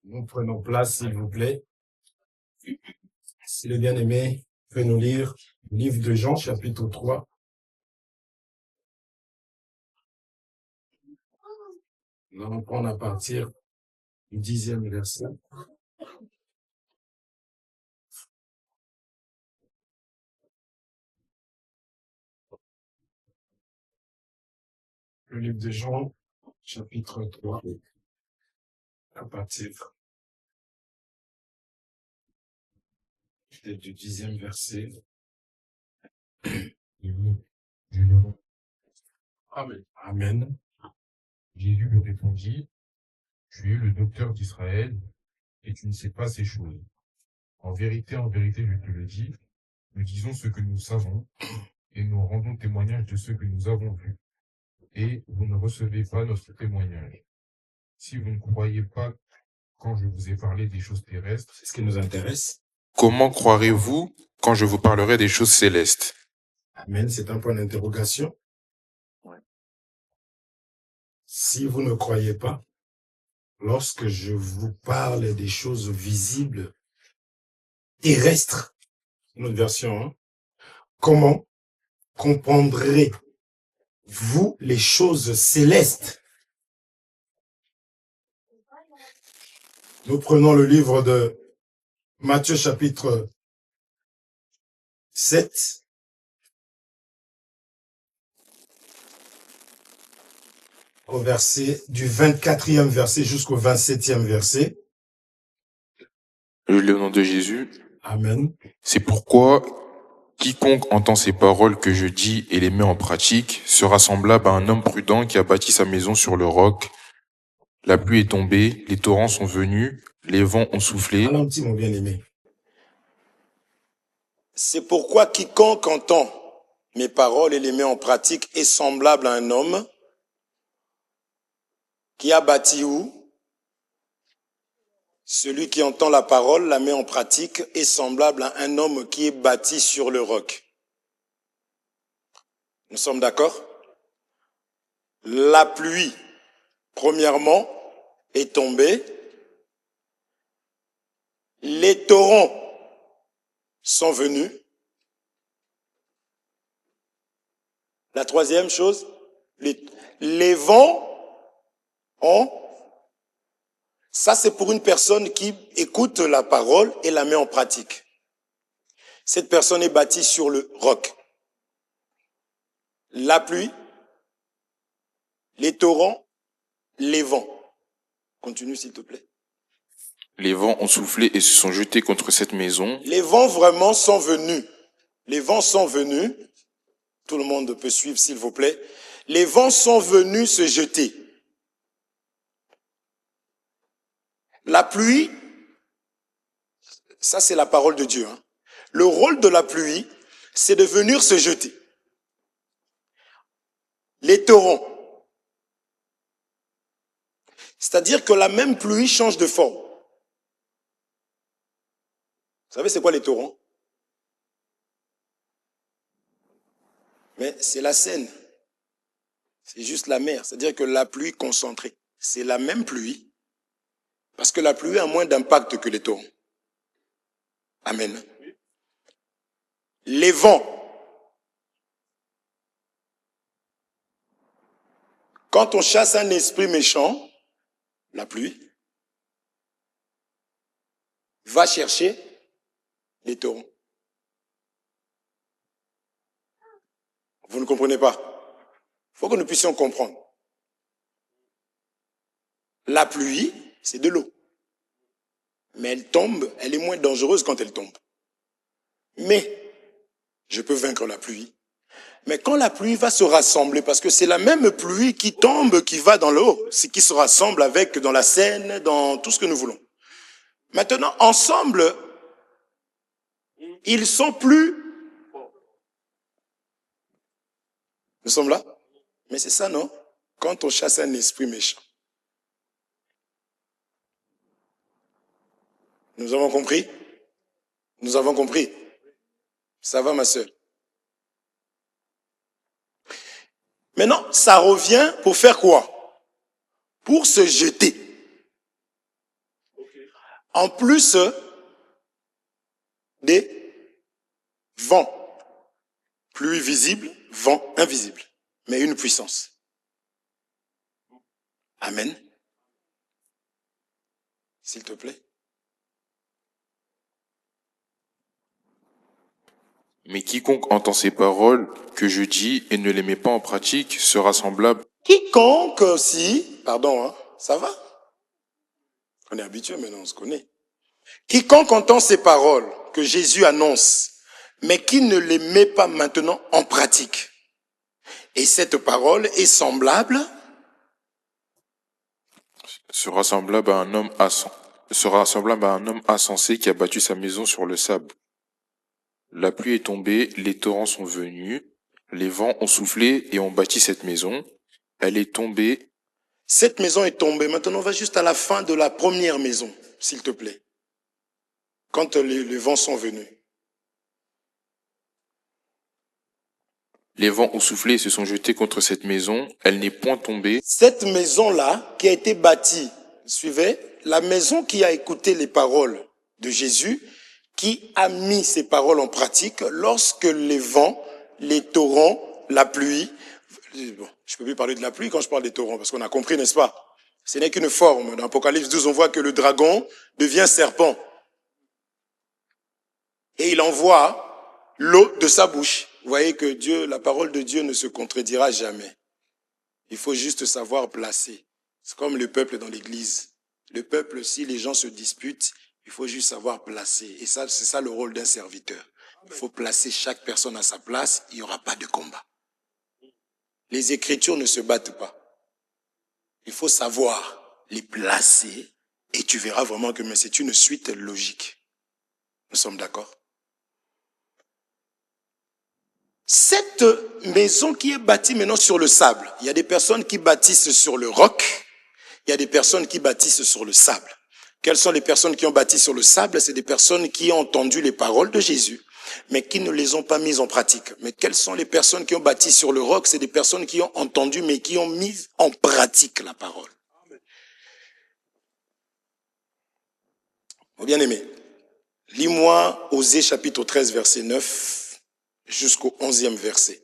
Nous prenons place, s'il vous plaît. Si le bien-aimé peut nous lire le livre de Jean, chapitre 3. Nous allons prendre à partir du 10e verset. Le livre de Jean, chapitre 3, à partir du 10e verset. Amen. Amen. Jésus lui répondit, tu es le docteur d'Israël et tu ne sais pas ces choses. En vérité, je te le dis, nous disons ce que nous savons et nous rendons témoignage de ce que nous avons vu. Et vous ne recevez pas notre témoignage. Si vous ne croyez pas quand je vous ai parlé des choses terrestres, C'est ce qui nous intéresse. Comment croirez-vous quand je vous parlerai des choses célestes? Amen, c'est un point d'interrogation. Ouais. Si vous ne croyez pas, lorsque je vous parle des choses visibles, terrestres, notre version, hein, comment comprendrez-vous les choses célestes? Nous prenons le livre de Matthieu chapitre 7. Au verset du 24e verset jusqu'au 27e verset. Je lis au nom de Jésus. Amen. C'est pourquoi quiconque entend ces paroles que je dis et les met en pratique sera semblable à un homme prudent qui a bâti sa maison sur le roc. La pluie est tombée, les torrents sont venus, les vents ont soufflé. Ralentis, mon bien-aimé. C'est pourquoi quiconque entend mes paroles et les met en pratique est semblable à un homme qui a bâti où? Celui qui entend la parole, la met en pratique, est semblable à un homme qui est bâti sur le roc. Nous sommes d'accord? La pluie, premièrement, est tombée. Les torrents sont venus. La troisième chose, les vents ont... Ça, c'est pour une personne qui écoute la parole et la met en pratique. Cette personne est bâtie sur le roc. La pluie, les torrents, les vents. Continue, s'il te plaît. Les vents ont soufflé et se sont jetés contre cette maison. Les vents vraiment sont venus. Les vents sont venus. Tout le monde peut suivre, s'il vous plaît. Les vents sont venus se jeter. La pluie, ça c'est la parole de Dieu. Hein. Le rôle de la pluie, c'est de venir se jeter. Les torrents. C'est-à-dire que la même pluie change de forme. Vous savez c'est quoi les torrents? Mais c'est la Seine. C'est juste la mer. C'est-à-dire que la pluie concentrée. C'est la même pluie. Parce que la pluie a moins d'impact que les torrents. Amen. Les vents. Quand on chasse un esprit méchant, la pluie va chercher les torrents. Vous ne comprenez pas? Il faut que nous puissions comprendre. La pluie, c'est de l'eau. Mais elle tombe, elle est moins dangereuse quand elle tombe. Mais, je peux vaincre la pluie. Mais quand la pluie va se rassembler, parce que c'est la même pluie qui tombe, qui va dans l'eau, c'est qui se rassemble avec dans la Seine, dans tout ce que nous voulons. Maintenant, ensemble, ils sont plus... Nous sommes là? Mais c'est ça, non? Quand on chasse un esprit méchant. Nous avons compris? Nous avons compris. Ça va, ma sœur? Maintenant, ça revient pour faire quoi? Pour se jeter. En plus des vents. Pluie visible, vent invisible. Mais une puissance. Amen. S'il te plaît. Mais quiconque entend ces paroles que je dis et ne les met pas en pratique sera semblable. Quiconque aussi, pardon, hein, ça va? On est habitué maintenant, on se connaît. Quiconque entend ces paroles que Jésus annonce, mais qui ne les met pas maintenant en pratique. Et cette parole est semblable Sera semblable à un homme insensé qui a bâti sa maison sur le sable. La pluie est tombée, les torrents sont venus, les vents ont soufflé et ont bâti cette maison. Elle est tombée. Cette maison est tombée. Maintenant, on va juste à la fin de la première maison, s'il te plaît. Quand les vents sont venus. Les vents ont soufflé et se sont jetés contre cette maison. Elle n'est point tombée. Cette maison-là qui a été bâtie, suivez, la maison qui a écouté les paroles de Jésus, qui a mis ces paroles en pratique lorsque les vents, les torrents, la pluie, bon, je peux plus parler de la pluie quand je parle des torrents, parce qu'on a compris, n'est-ce pas? Ce n'est qu'une forme. Dans Apocalypse 12, on voit que le dragon devient serpent. Et il envoie l'eau de sa bouche. Vous voyez que Dieu, la parole de Dieu ne se contredira jamais. Il faut juste savoir placer. C'est comme le peuple dans l'église. Le peuple, si les gens se disputent, il faut juste savoir placer. Et ça, c'est ça le rôle d'un serviteur. Il faut placer chaque personne à sa place, il n'y aura pas de combat. Les Écritures ne se battent pas. Il faut savoir les placer et tu verras vraiment que c'est une suite logique. Nous sommes d'accord? Cette maison qui est bâtie maintenant sur le sable, il y a des personnes qui bâtissent sur le roc, il y a des personnes qui bâtissent sur le sable. Quelles sont les personnes qui ont bâti sur le sable? C'est des personnes qui ont entendu les paroles de Jésus, mais qui ne les ont pas mises en pratique. Mais quelles sont les personnes qui ont bâti sur le roc? C'est des personnes qui ont entendu, mais qui ont mis en pratique la parole. Mon bien-aimé, lis-moi Osée chapitre 13, verset 9. Jusqu'au 11e verset.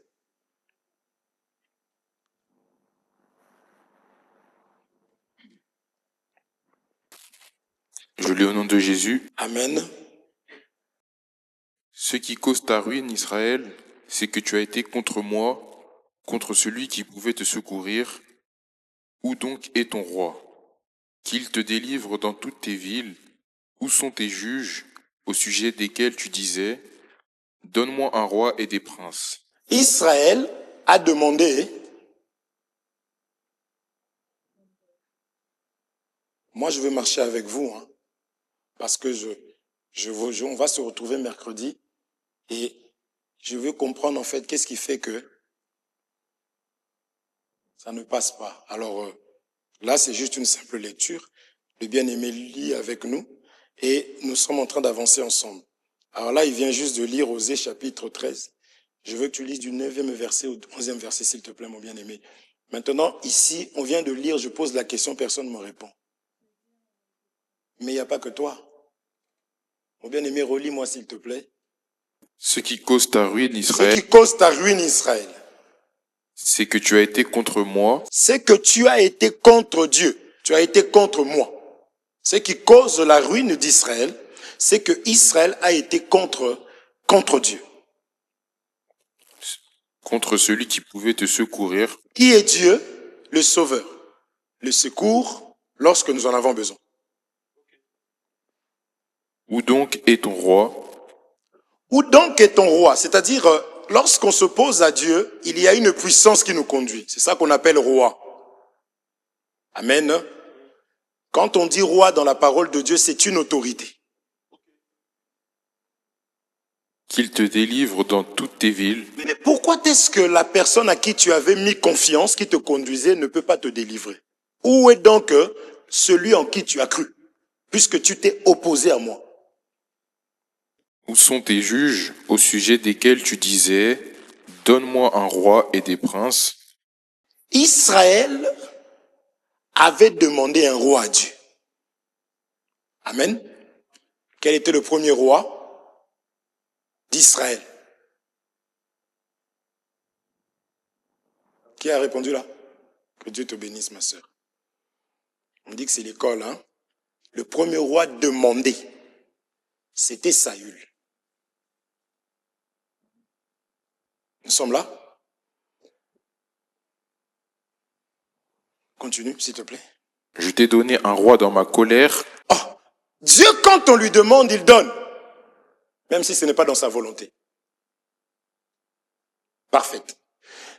Je lis au nom de Jésus. Amen. Ce qui cause ta ruine, Israël, c'est que tu as été contre moi, contre celui qui pouvait te secourir. Où donc est ton roi? Qu'il te délivre dans toutes tes villes. Où sont tes juges, au sujet desquels tu disais, donne-moi un roi et des princes. Israël a demandé, moi je veux marcher avec vous, hein, parce que on va se retrouver mercredi et je veux comprendre en fait qu'est-ce qui fait que ça ne passe pas. Alors là c'est juste une simple lecture, le bien-aimé lit avec nous et nous sommes en train d'avancer ensemble. Alors là il vient juste de lire Osée chapitre 13. Je veux que tu lises du 9e verset au 11e verset, s'il te plaît, mon bien-aimé. Maintenant, ici, on vient de lire, je pose la question, personne ne me répond. Mais il n'y a pas que toi. Mon bien-aimé, relis-moi, s'il te plaît. Ce qui cause ta ruine, Israël. Ce qui cause ta ruine, Israël. C'est que tu as été contre moi. C'est que tu as été contre Dieu. Tu as été contre moi. Ce qui cause la ruine d'Israël, c'est que Israël a été contre Dieu. Contre celui qui pouvait te secourir. Qui est Dieu? Le Sauveur. Le secours lorsque nous en avons besoin. Où donc est ton roi? Où donc est ton roi? C'est-à-dire, lorsqu'on s'oppose à Dieu, il y a une puissance qui nous conduit. C'est ça qu'on appelle roi. Amen. Quand on dit roi dans la parole de Dieu, c'est une autorité. Qu'il te délivre dans toutes tes villes. Mais pourquoi est-ce que la personne à qui tu avais mis confiance, qui te conduisait, ne peut pas te délivrer? Où est donc celui en qui tu as cru, puisque tu t'es opposé à moi? Où sont tes juges, au sujet desquels tu disais, donne-moi un roi et des princes? Israël avait demandé un roi à Dieu. Amen. Quel était le premier roi d'Israël? Qui a répondu là? Que Dieu te bénisse, ma sœur. On dit que c'est l'école, hein? Le premier roi demandé, c'était Saül. Nous sommes là? Continue, s'il te plaît. Je t'ai donné un roi dans ma colère. Oh, Dieu, quand on lui demande, il donne. Même si ce n'est pas dans sa volonté. Parfait.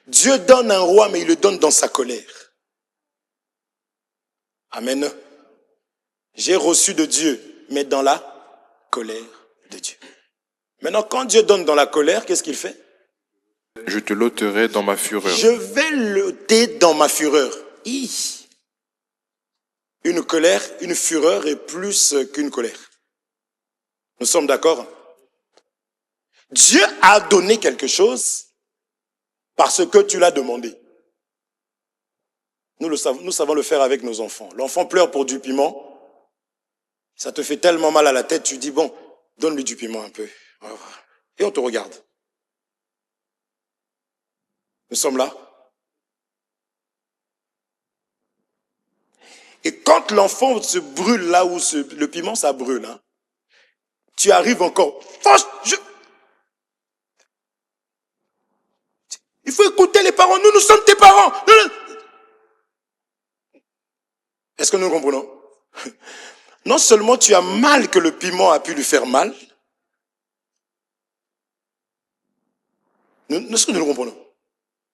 Dieu donne un roi, mais il le donne dans sa colère. Amen. J'ai reçu de Dieu, mais dans la colère de Dieu. Maintenant, quand Dieu donne dans la colère, qu'est-ce qu'il fait? Je te l'ôterai dans ma fureur. Je vais l'ôter dans ma fureur. Une colère, une fureur est plus qu'une colère. Nous sommes d'accord? Dieu a donné quelque chose parce que tu l'as demandé. Nous savons le faire avec nos enfants. L'enfant pleure pour du piment. Ça te fait tellement mal à la tête, tu dis, bon, donne-lui du piment un peu. Et on te regarde. Nous sommes là. Et quand l'enfant se brûle là où le piment, ça brûle, hein, tu arrives encore. Il faut écouter les parents. Nous sommes tes parents. Est-ce que nous comprenons? Non seulement tu as mal que le piment a pu lui faire mal. Est-ce que nous le comprenons?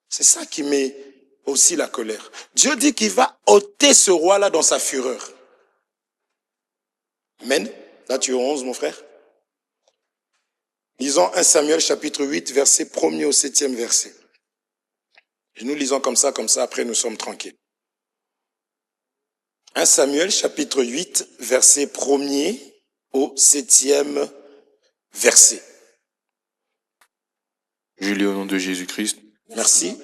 C'est ça qui met aussi la colère. Dieu dit qu'il va ôter ce roi-là dans sa fureur. Amen. Là tu es au 11, mon frère. Lisons 1 Samuel chapitre 8, verset 1er au 7e verset. Et nous lisons comme ça, après nous sommes tranquilles. 1 Samuel chapitre 8, verset 1er au 7e verset. Je lis au nom de Jésus-Christ. Merci.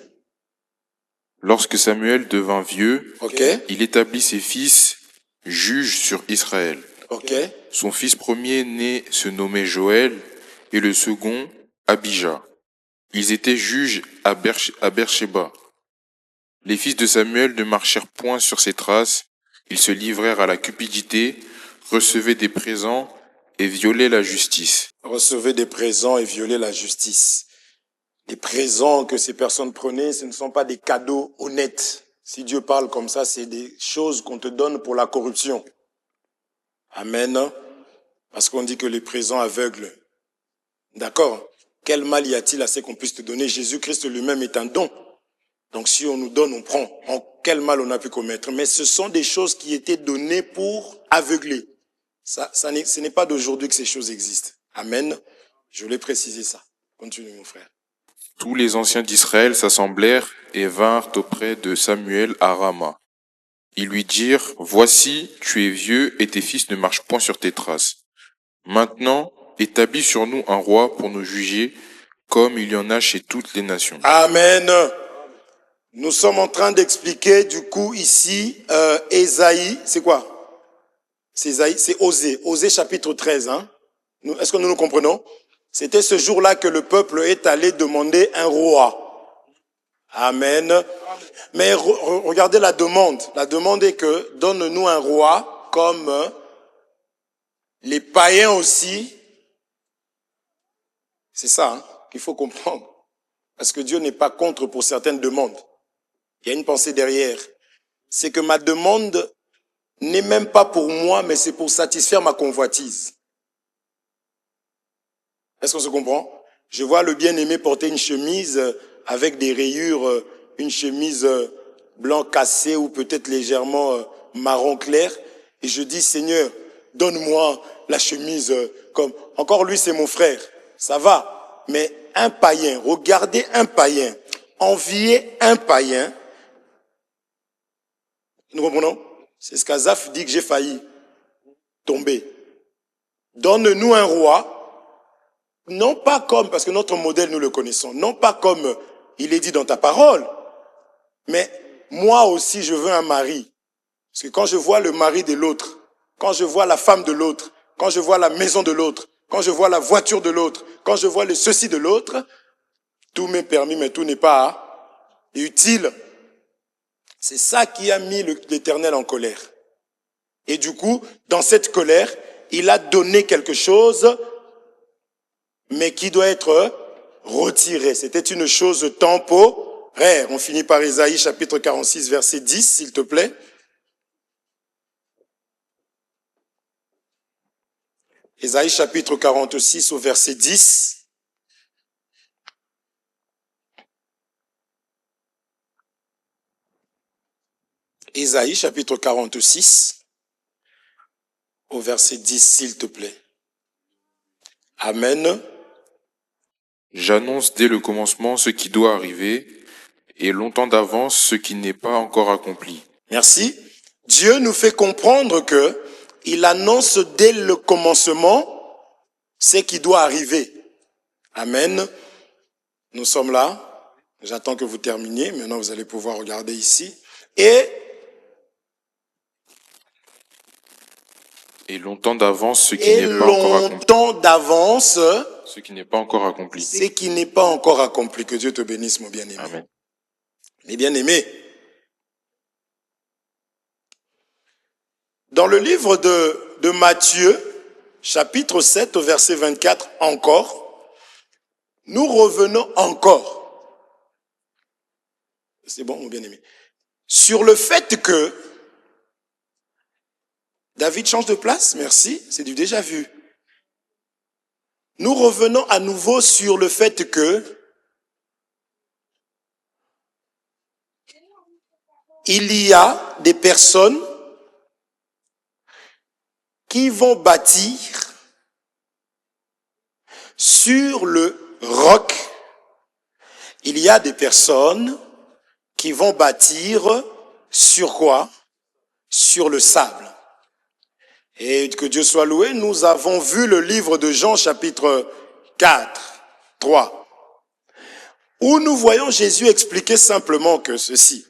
Lorsque Samuel devint vieux, Okay. il établit ses fils juges sur Israël. Okay. Son fils premier-né se nommait Joël et le second Abijah. Ils étaient juges à Beersheba. Les fils de Samuel ne marchèrent point sur ses traces. Ils se livrèrent à la cupidité, recevaient des présents et violaient la justice. Recevaient des présents et violaient la justice. Les présents que ces personnes prenaient, ce ne sont pas des cadeaux honnêtes. Si Dieu parle comme ça, c'est des choses qu'on te donne pour la corruption. Amen. Parce qu'on dit que les présents aveugles. D'accord? Quel mal y a-t-il à ce qu'on puisse te donner? Jésus-Christ lui-même est un don. Donc si on nous donne, on prend. Quel mal on a pu commettre? Mais ce sont des choses qui étaient données pour aveugler. Ce n'est pas d'aujourd'hui que ces choses existent. Amen. Je voulais préciser ça. Continue, mon frère. Tous les anciens d'Israël s'assemblèrent et vinrent auprès de Samuel à Rama. Ils lui dirent, « Voici, tu es vieux et tes fils ne marchent point sur tes traces. Maintenant, établis sur nous un roi pour nous juger, comme il y en a chez toutes les nations. » Amen. Nous sommes en train d'expliquer du coup ici, Ésaïe, c'est quoi? C'est Ésaïe, c'est Osée. Osée chapitre 13. Hein? Est-ce que nous comprenons? C'était ce jour-là que le peuple est allé demander un roi. Amen. Mais regardez la demande. La demande est que donne-nous un roi comme les païens aussi. C'est ça hein, qu'il faut comprendre. Parce que Dieu n'est pas contre pour certaines demandes. Il y a une pensée derrière. C'est que ma demande n'est même pas pour moi, mais c'est pour satisfaire ma convoitise. Est-ce qu'on se comprend? Je vois le bien-aimé porter une chemise avec des rayures, une chemise blanc cassé ou peut-être légèrement marron clair. Et je dis, Seigneur, donne-moi la chemise comme... Encore lui, c'est mon frère. Ça va. Mais un païen, regardez un païen, envier un païen. Nous comprenons? C'est ce qu'Azaph dit que j'ai failli tomber. Donne-nous un roi. Non pas comme, parce que notre modèle, nous le connaissons, non pas comme il est dit dans ta parole, mais moi aussi, je veux un mari. Parce que quand je vois le mari de l'autre, quand je vois la femme de l'autre, quand je vois la maison de l'autre, quand je vois la voiture de l'autre, quand je vois le ceci de l'autre, tout m'est permis, mais tout n'est pas utile. C'est ça qui a mis l'Éternel en colère. Et du coup, dans cette colère, il a donné quelque chose, mais qui doit être retiré. C'était une chose temporaire. On finit par Ésaïe chapitre 46, verset 10, s'il te plaît. Ésaïe chapitre 46 au verset 10. Ésaïe chapitre 46 au verset 10, s'il te plaît. Amen. J'annonce dès le commencement ce qui doit arriver, et longtemps d'avance ce qui n'est pas encore accompli. Merci. Dieu nous fait comprendre que il annonce dès le commencement ce qui doit arriver. Amen. Nous sommes là. J'attends que vous terminiez. Maintenant, vous allez pouvoir regarder ici. Et longtemps d'avance ce qui n'est pas encore accompli. longtemps d'avance Ce qui n'est pas encore accompli. ce qui n'est pas encore accompli. Que Dieu te bénisse, mon bien-aimé. Amen. Mes bien-aimés, dans le livre de Matthieu, chapitre 7, au verset 24, encore, nous revenons encore. C'est bon, mon bien-aimé. Sur le fait que David change de place, merci, c'est du déjà vu. Nous revenons à nouveau sur le fait que il y a des personnes qui vont bâtir sur le roc. Il y a des personnes qui vont bâtir sur quoi? Sur le sable. Et que Dieu soit loué, nous avons vu le livre de Jean chapitre 4, 3, où nous voyons Jésus expliquer simplement que ceci.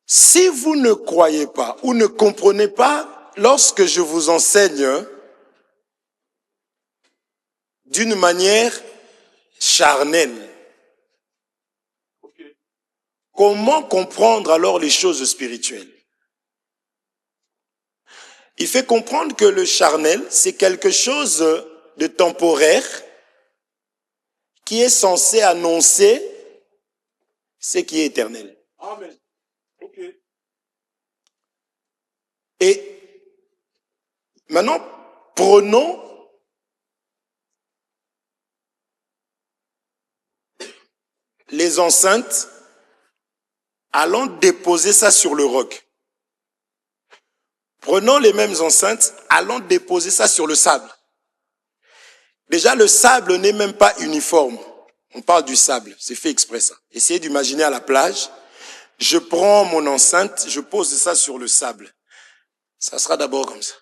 Si vous ne croyez pas ou ne comprenez pas lorsque je vous enseigne d'une manière charnelle, comment comprendre alors les choses spirituelles? Il fait comprendre que le charnel, c'est quelque chose de temporaire qui est censé annoncer ce qui est éternel. Amen. Ok. Et maintenant, prenons les enceintes, allons déposer ça sur le roc. Prenons les mêmes enceintes, allons déposer ça sur le sable. Déjà, le sable n'est même pas uniforme. On parle du sable, c'est fait exprès ça. Essayez d'imaginer à la plage, je prends mon enceinte, je pose ça sur le sable. Ça sera d'abord comme ça.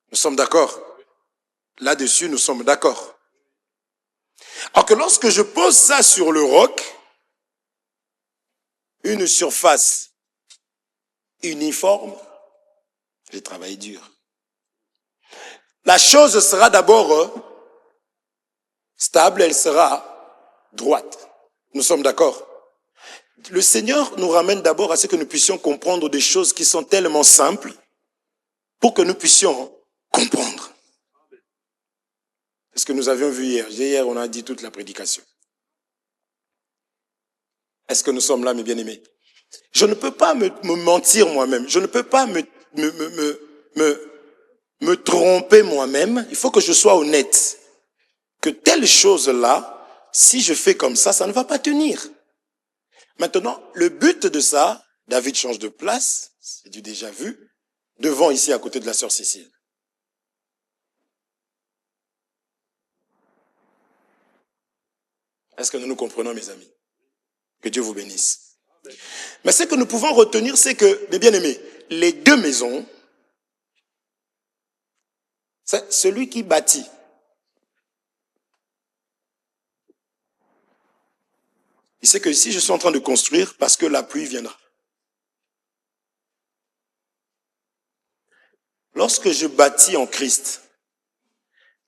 Nous sommes d'accord? Là-dessus, nous sommes d'accord. Alors que lorsque je pose ça sur le roc, une surface uniforme, j'ai travaillé dur. La chose sera d'abord stable, elle sera droite. Nous sommes d'accord? Le Seigneur nous ramène d'abord à ce que nous puissions comprendre des choses qui sont tellement simples pour que nous puissions comprendre. C'est ce que nous avions vu hier. Hier, on a dit toute la prédication. Est-ce que nous sommes là, mes bien-aimés? Je ne peux pas me mentir moi-même. Je ne peux pas me tromper moi-même. Il faut que je sois honnête. Que telle chose-là, si je fais comme ça ne va pas tenir. Maintenant, le but de ça, David change de place, c'est du déjà vu, devant ici à côté de la sœur Cécile. Est-ce que nous nous comprenons, mes amis? Que Dieu vous bénisse. Mais ce que nous pouvons retenir, c'est que, mes bien-aimés, les deux maisons, c'est celui qui bâtit. Il sait que ici, je suis en train de construire parce que la pluie viendra. lorsque je bâtis en Christ,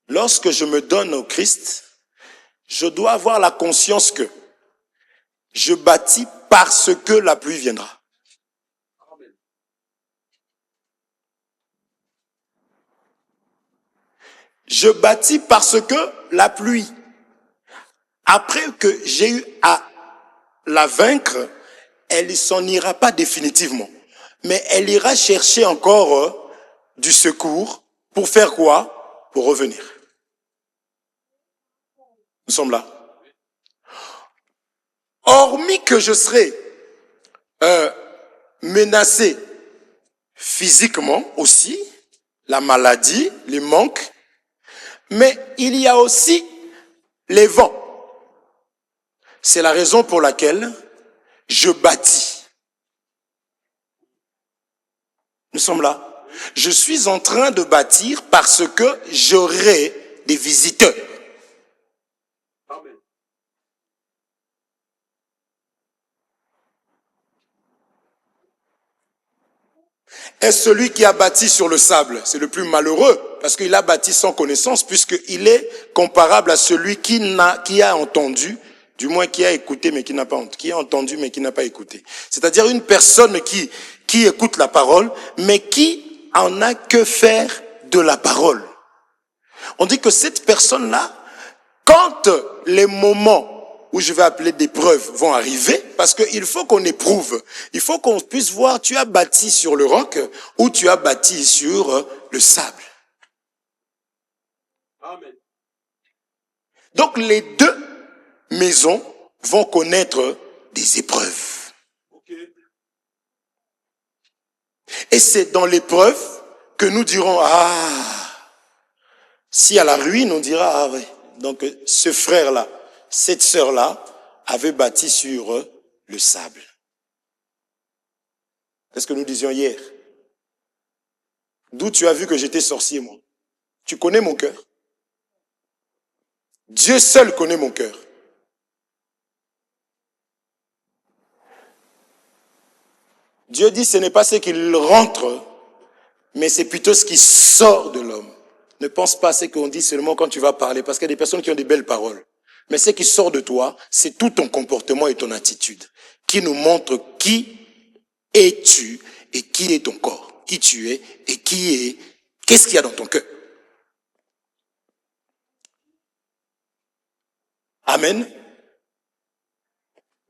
lorsque je me donne au Christ, je dois avoir la conscience que je bâtis parce que la pluie viendra. Je bâtis parce que la pluie, après que j'ai eu à la vaincre, elle ne s'en ira pas définitivement. Mais elle ira chercher encore du secours pour faire quoi? Pour revenir. Nous sommes là. Hormis que je serai menacé physiquement aussi, la maladie, les manques, mais il y a aussi les vents. C'est la raison pour laquelle je bâtis. Nous sommes là. Je suis en train de bâtir parce que j'aurai des visiteurs. Amen. Et celui qui a bâti sur le sable, c'est le plus malheureux, parce qu'il a bâti sans connaissance, puisqu'il est comparable à celui qui a entendu, du moins qui a écouté mais qui n'a pas entendu, qui a entendu mais qui n'a pas écouté. C'est-à-dire une personne qui écoute la parole, mais qui en a que faire de la parole. On dit que cette personne-là, quand les moments où je vais appeler des preuves vont arriver, parce qu'il faut qu'on éprouve, il faut qu'on puisse voir, tu as bâti sur le roc ou tu as bâti sur le sable. Amen. Donc les deux maisons vont connaître des épreuves. Ok. Et c'est dans l'épreuve que nous dirons, si à la ruine, on dira, ah oui, donc ce frère-là, cette sœur-là avait bâti sur le sable. C'est ce que nous disions hier. D'où tu as vu que j'étais sorcier, moi? Tu connais mon cœur? Dieu seul connaît mon cœur. Dieu dit, ce n'est pas ce qu'il rentre, mais c'est plutôt ce qui sort de l'homme. Ne pense pas à ce qu'on dit seulement quand tu vas parler, parce qu'il y a des personnes qui ont des belles paroles. Mais ce qui sort de toi, c'est tout ton comportement et ton attitude, qui nous montre qui es-tu et qui est ton corps, qui tu es et qu'est-ce qu'il y a dans ton cœur. Amen.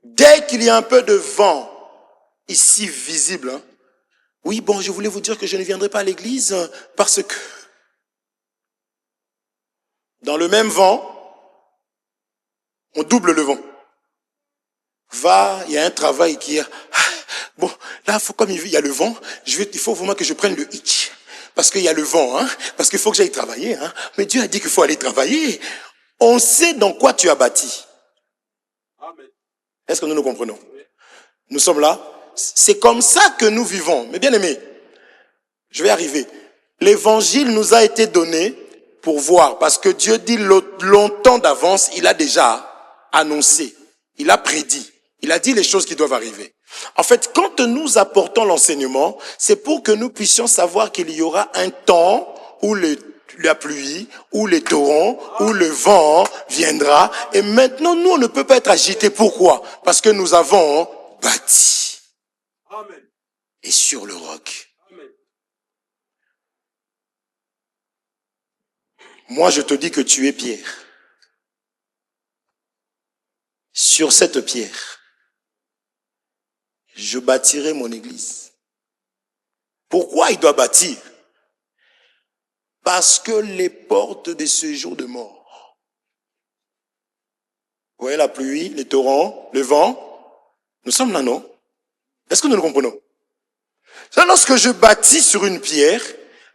Dès qu'il y a un peu de vent ici visible, oui, bon, je voulais vous dire que je ne viendrai pas à l'église parce que dans le même vent, on double le vent. Il y a un travail qui est... Bon, là, comme il y a le vent, il faut vraiment que je prenne le hitch. Parce qu'il y a le vent, parce qu'il faut que j'aille travailler. Mais Dieu a dit qu'il faut aller travailler. On sait dans quoi tu as bâti. Amen. Est-ce que nous nous comprenons? Nous sommes là. C'est comme ça que nous vivons. Mais bien aimés, je vais arriver. L'évangile nous a été donné pour voir. Parce que Dieu dit longtemps d'avance, il a déjà annoncé. Il a prédit. Il a dit les choses qui doivent arriver. En fait, quand nous apportons l'enseignement, c'est pour que nous puissions savoir qu'il y aura un temps où la pluie, où les torrents, où le vent viendra. Et maintenant, nous, on ne peut pas être agités. Pourquoi? Parce que nous avons bâti. Amen. Et sur le roc. Amen. Moi, je te dis que tu es Pierre. Sur cette pierre, je bâtirai mon église. Pourquoi il doit bâtir? Parce que les portes de ce jour de mort. Vous voyez la pluie, les torrents, le vent? Nous sommes là, non? Est-ce que nous le comprenons? Lorsque je bâtis sur une pierre,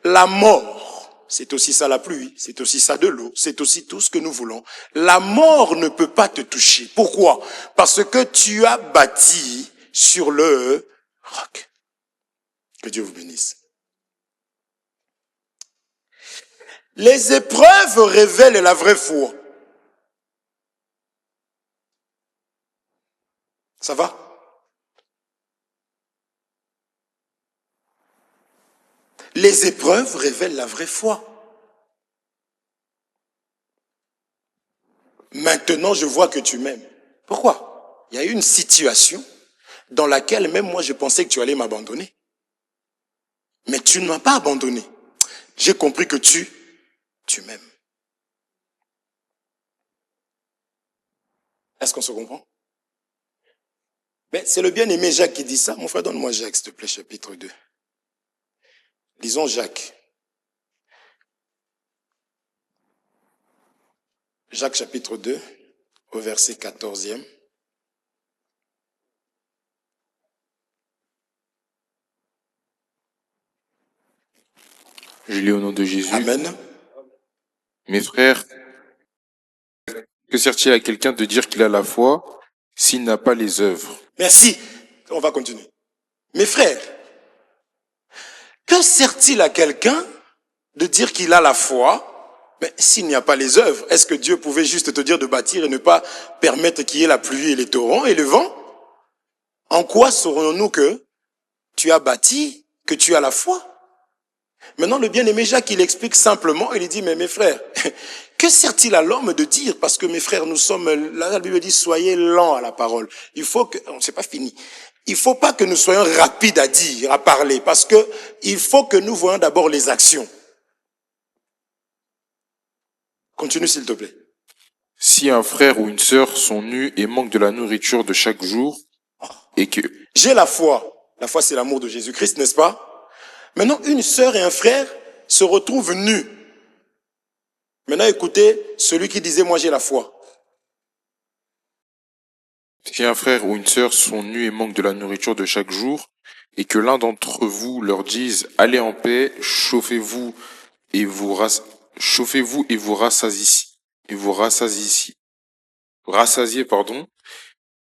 la mort, c'est aussi ça la pluie, c'est aussi ça de l'eau, c'est aussi tout ce que nous voulons. La mort ne peut pas te toucher. Pourquoi? Parce que tu as bâti sur le roc. Que Dieu vous bénisse. Les épreuves révèlent la vraie foi. Ça va? Les épreuves révèlent la vraie foi. Maintenant, je vois que tu m'aimes. Pourquoi? Il y a eu une situation dans laquelle même moi, je pensais que tu allais m'abandonner. Mais tu ne m'as pas abandonné. J'ai compris que tu m'aimes. Est-ce qu'on se comprend? Mais c'est le bien-aimé Jacques qui dit ça. Mon frère, donne-moi Jacques, s'il te plaît, chapitre 2. Lisons Jacques. Jacques chapitre 2, au verset 14e. Je lis au nom de Jésus. Amen. Mes frères, que sert-il à quelqu'un de dire qu'il a la foi s'il n'a pas les œuvres? Merci. On va continuer. Mes frères, que sert-il à quelqu'un de dire qu'il a la foi, mais s'il n'y a pas les œuvres? Est-ce que Dieu pouvait juste te dire de bâtir et ne pas permettre qu'il y ait la pluie et les torrents et le vent? En quoi saurons-nous que tu as bâti, que tu as la foi? Maintenant, le bien-aimé Jacques, il explique simplement, il dit, mais mes frères, que sert-il à l'homme de dire? Parce que mes frères, nous sommes, la Bible dit, soyez lents à la parole. Il faut que, c'est pas fini. Il faut pas que nous soyons rapides à dire, à parler, parce que il faut que nous voyons d'abord les actions. Continue, s'il te plaît. Si un frère ou une sœur sont nus et manquent de la nourriture de chaque jour, et que... J'ai la foi. La foi, c'est l'amour de Jésus-Christ, n'est-ce pas? Maintenant, une sœur et un frère se retrouvent nus. Maintenant, écoutez celui qui disait, moi j'ai la foi. Si un frère ou une sœur sont nus et manquent de la nourriture de chaque jour, et que l'un d'entre vous leur dise, allez en paix, chauffez-vous et vous rassasiez,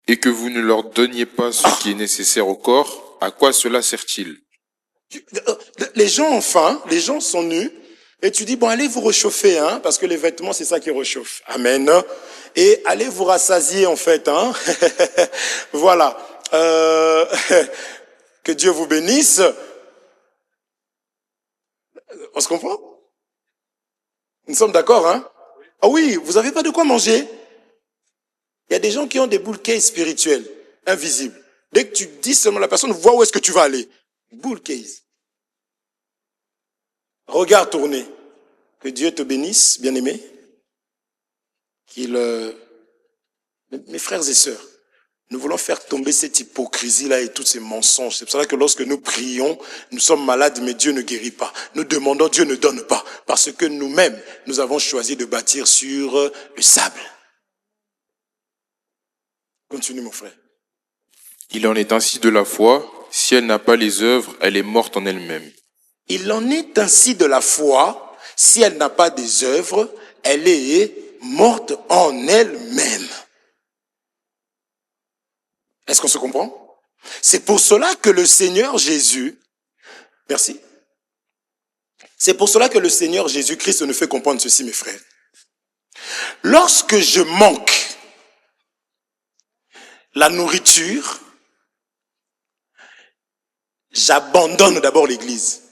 et que vous ne leur donniez pas ce qui est nécessaire au corps, à quoi cela sert-il? Les gens ont faim, les gens sont nus, et tu dis, bon, allez vous réchauffer, hein, parce que les vêtements, c'est ça qui réchauffe. Amen. Et allez vous rassasier, en fait, hein. Voilà. Que Dieu vous bénisse. On se comprend? Nous sommes d'accord, hein? Ah oui, vous n'avez pas de quoi manger. Il y a des gens qui ont des boules case spirituelles, invisibles. Dès que tu dis seulement, la personne voit où est-ce que tu vas aller. Bull case. Regarde tourner. Que Dieu te bénisse, bien-aimé. Mes frères et sœurs, nous voulons faire tomber cette hypocrisie-là et tous ces mensonges. C'est pour ça que lorsque nous prions, nous sommes malades, mais Dieu ne guérit pas. Nous demandons, Dieu ne donne pas. Parce que nous-mêmes, nous avons choisi de bâtir sur le sable. Continue, mon frère. Il en est ainsi de la foi. Si elle n'a pas les œuvres, elle est morte en elle-même. Il en est ainsi de la foi. Si elle n'a pas des œuvres, elle est morte en elle-même. Est-ce qu'on se comprend? C'est pour cela que le Seigneur Jésus, merci. C'est pour cela que le Seigneur Jésus-Christ nous fait comprendre ceci, mes frères. Lorsque je manque la nourriture, j'abandonne d'abord l'église.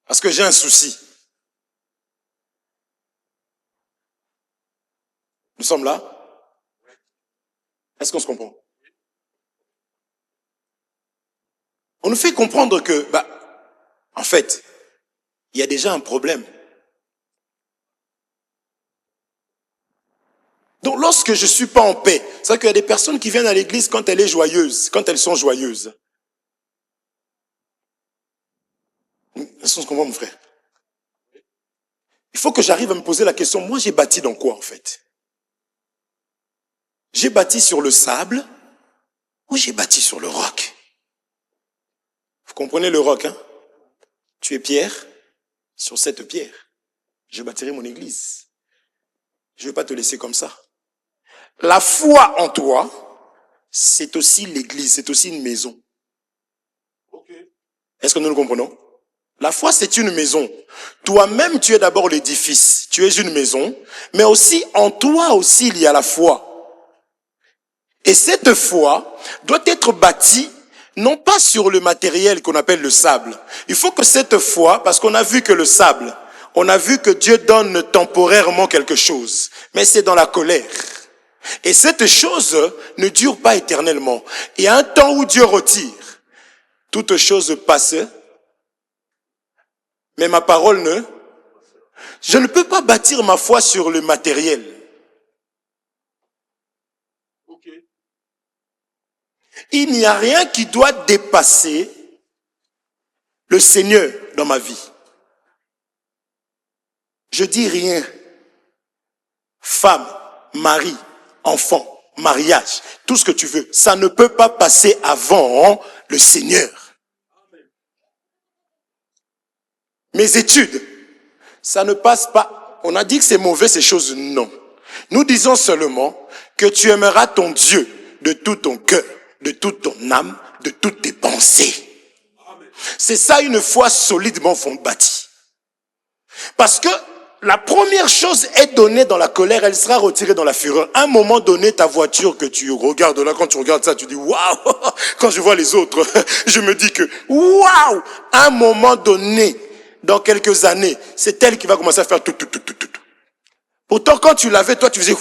Parce que j'ai un souci. Nous sommes là? Est-ce qu'on se comprend? On nous fait comprendre que, en fait, il y a déjà un problème. Donc, lorsque je suis pas en paix, c'est vrai qu'il y a des personnes qui viennent à l'église quand elle est joyeuse, quand elles sont joyeuses. Est-ce qu'on se comprend, mon frère? Il faut que j'arrive à me poser la question, moi j'ai bâti dans quoi, en fait? J'ai bâti sur le sable ou j'ai bâti sur le roc? Vous comprenez le roc, hein? Tu es pierre, sur cette pierre, je bâtirai mon église. Je ne vais pas te laisser comme ça. La foi en toi, c'est aussi l'église, c'est aussi une maison. Est-ce que nous le comprenons? La foi, c'est une maison. Toi-même, tu es d'abord l'édifice. Tu es une maison, mais aussi, en toi aussi, il y a la foi. Et cette foi doit être bâtie non pas sur le matériel qu'on appelle le sable. Il faut que cette foi, parce qu'on a vu que le sable, on a vu que Dieu donne temporairement quelque chose, mais c'est dans la colère. Et cette chose ne dure pas éternellement. Il y a un temps où Dieu retire. Toute chose passe, mais ma parole ne... Je ne peux pas bâtir ma foi sur le matériel. Ok. Il n'y a rien qui doit dépasser le Seigneur dans ma vie. Je dis rien. Femme, mari, enfant, mariage, tout ce que tu veux, ça ne peut pas passer avant le Seigneur. Mes études, ça ne passe pas. On a dit que c'est mauvais ces choses, non. Nous disons seulement que tu aimeras ton Dieu de tout ton cœur, de toute ton âme, de toutes tes pensées. C'est ça une foi solidement bâtie. Parce que la première chose est donnée dans la colère, elle sera retirée dans la fureur. À un moment donné, ta voiture que tu regardes là, quand tu regardes ça, tu dis waouh. Quand je vois les autres, je me dis que waouh. À un moment donné, dans quelques années, c'est elle qui va commencer à faire tout. Pourtant, quand tu l'avais, toi, tu faisais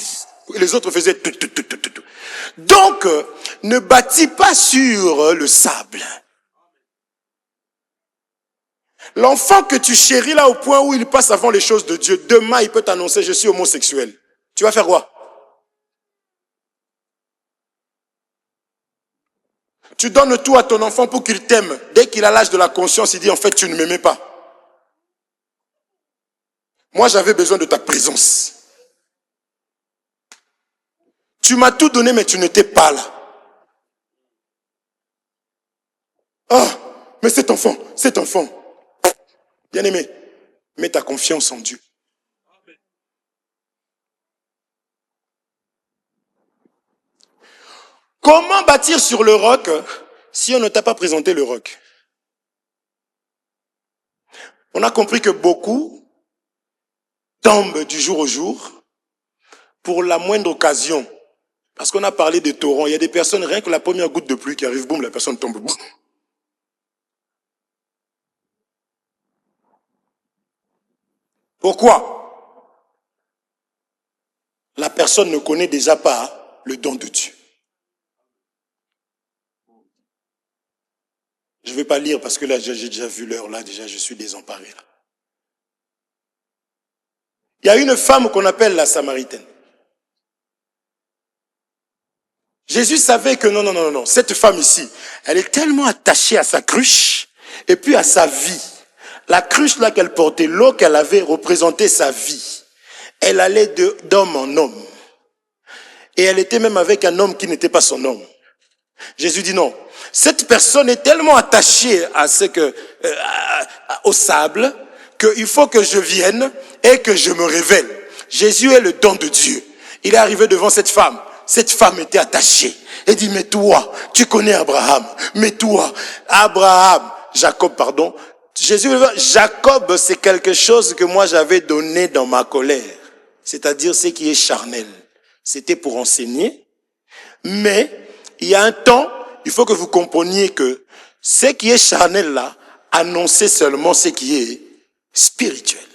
les autres faisaient tout. Donc, ne bâtis pas sur le sable. L'enfant que tu chéris là au point où il passe avant les choses de Dieu, demain il peut t'annoncer je suis homosexuel. Tu vas faire quoi? Tu donnes tout à ton enfant pour qu'il t'aime. Dès qu'il a l'âge de la conscience, il dit en fait tu ne m'aimais pas. Moi j'avais besoin de ta présence. Tu m'as tout donné mais tu n'étais pas là. Ah, mais cet enfant. Bien-aimé, mets ta confiance en Dieu. Comment bâtir sur le roc si on ne t'a pas présenté le roc? On a compris que beaucoup tombent du jour au jour pour la moindre occasion. Parce qu'on a parlé des torrents. Il y a des personnes, rien que la première goutte de pluie qui arrive, boum, la personne tombe. Boum. Pourquoi? La personne ne connaît déjà pas le don de Dieu. Je ne vais pas lire parce que là, j'ai déjà vu l'heure, là, déjà, je suis désemparé. Là. Il y a une femme qu'on appelle la Samaritaine. Jésus savait que non, cette femme ici, elle est tellement attachée à sa cruche et puis à sa vie. La cruche là qu'elle portait, l'eau qu'elle avait représentait sa vie. Elle allait d'homme en homme. Et elle était même avec un homme qui n'était pas son homme. Jésus dit non. Cette personne est tellement attachée à au sable qu'il faut que je vienne et que je me révèle. Jésus est le don de Dieu. Il est arrivé devant cette femme. Cette femme était attachée. Elle dit, mais toi, tu connais Abraham. Mais toi, Jacob, pardon. Jésus, Jacob, c'est quelque chose que moi j'avais donné dans ma colère. C'est-à-dire ce qui est charnel. C'était pour enseigner. Mais, il y a un temps, il faut que vous compreniez que ce qui est charnel là, annonçait seulement ce qui est spirituel.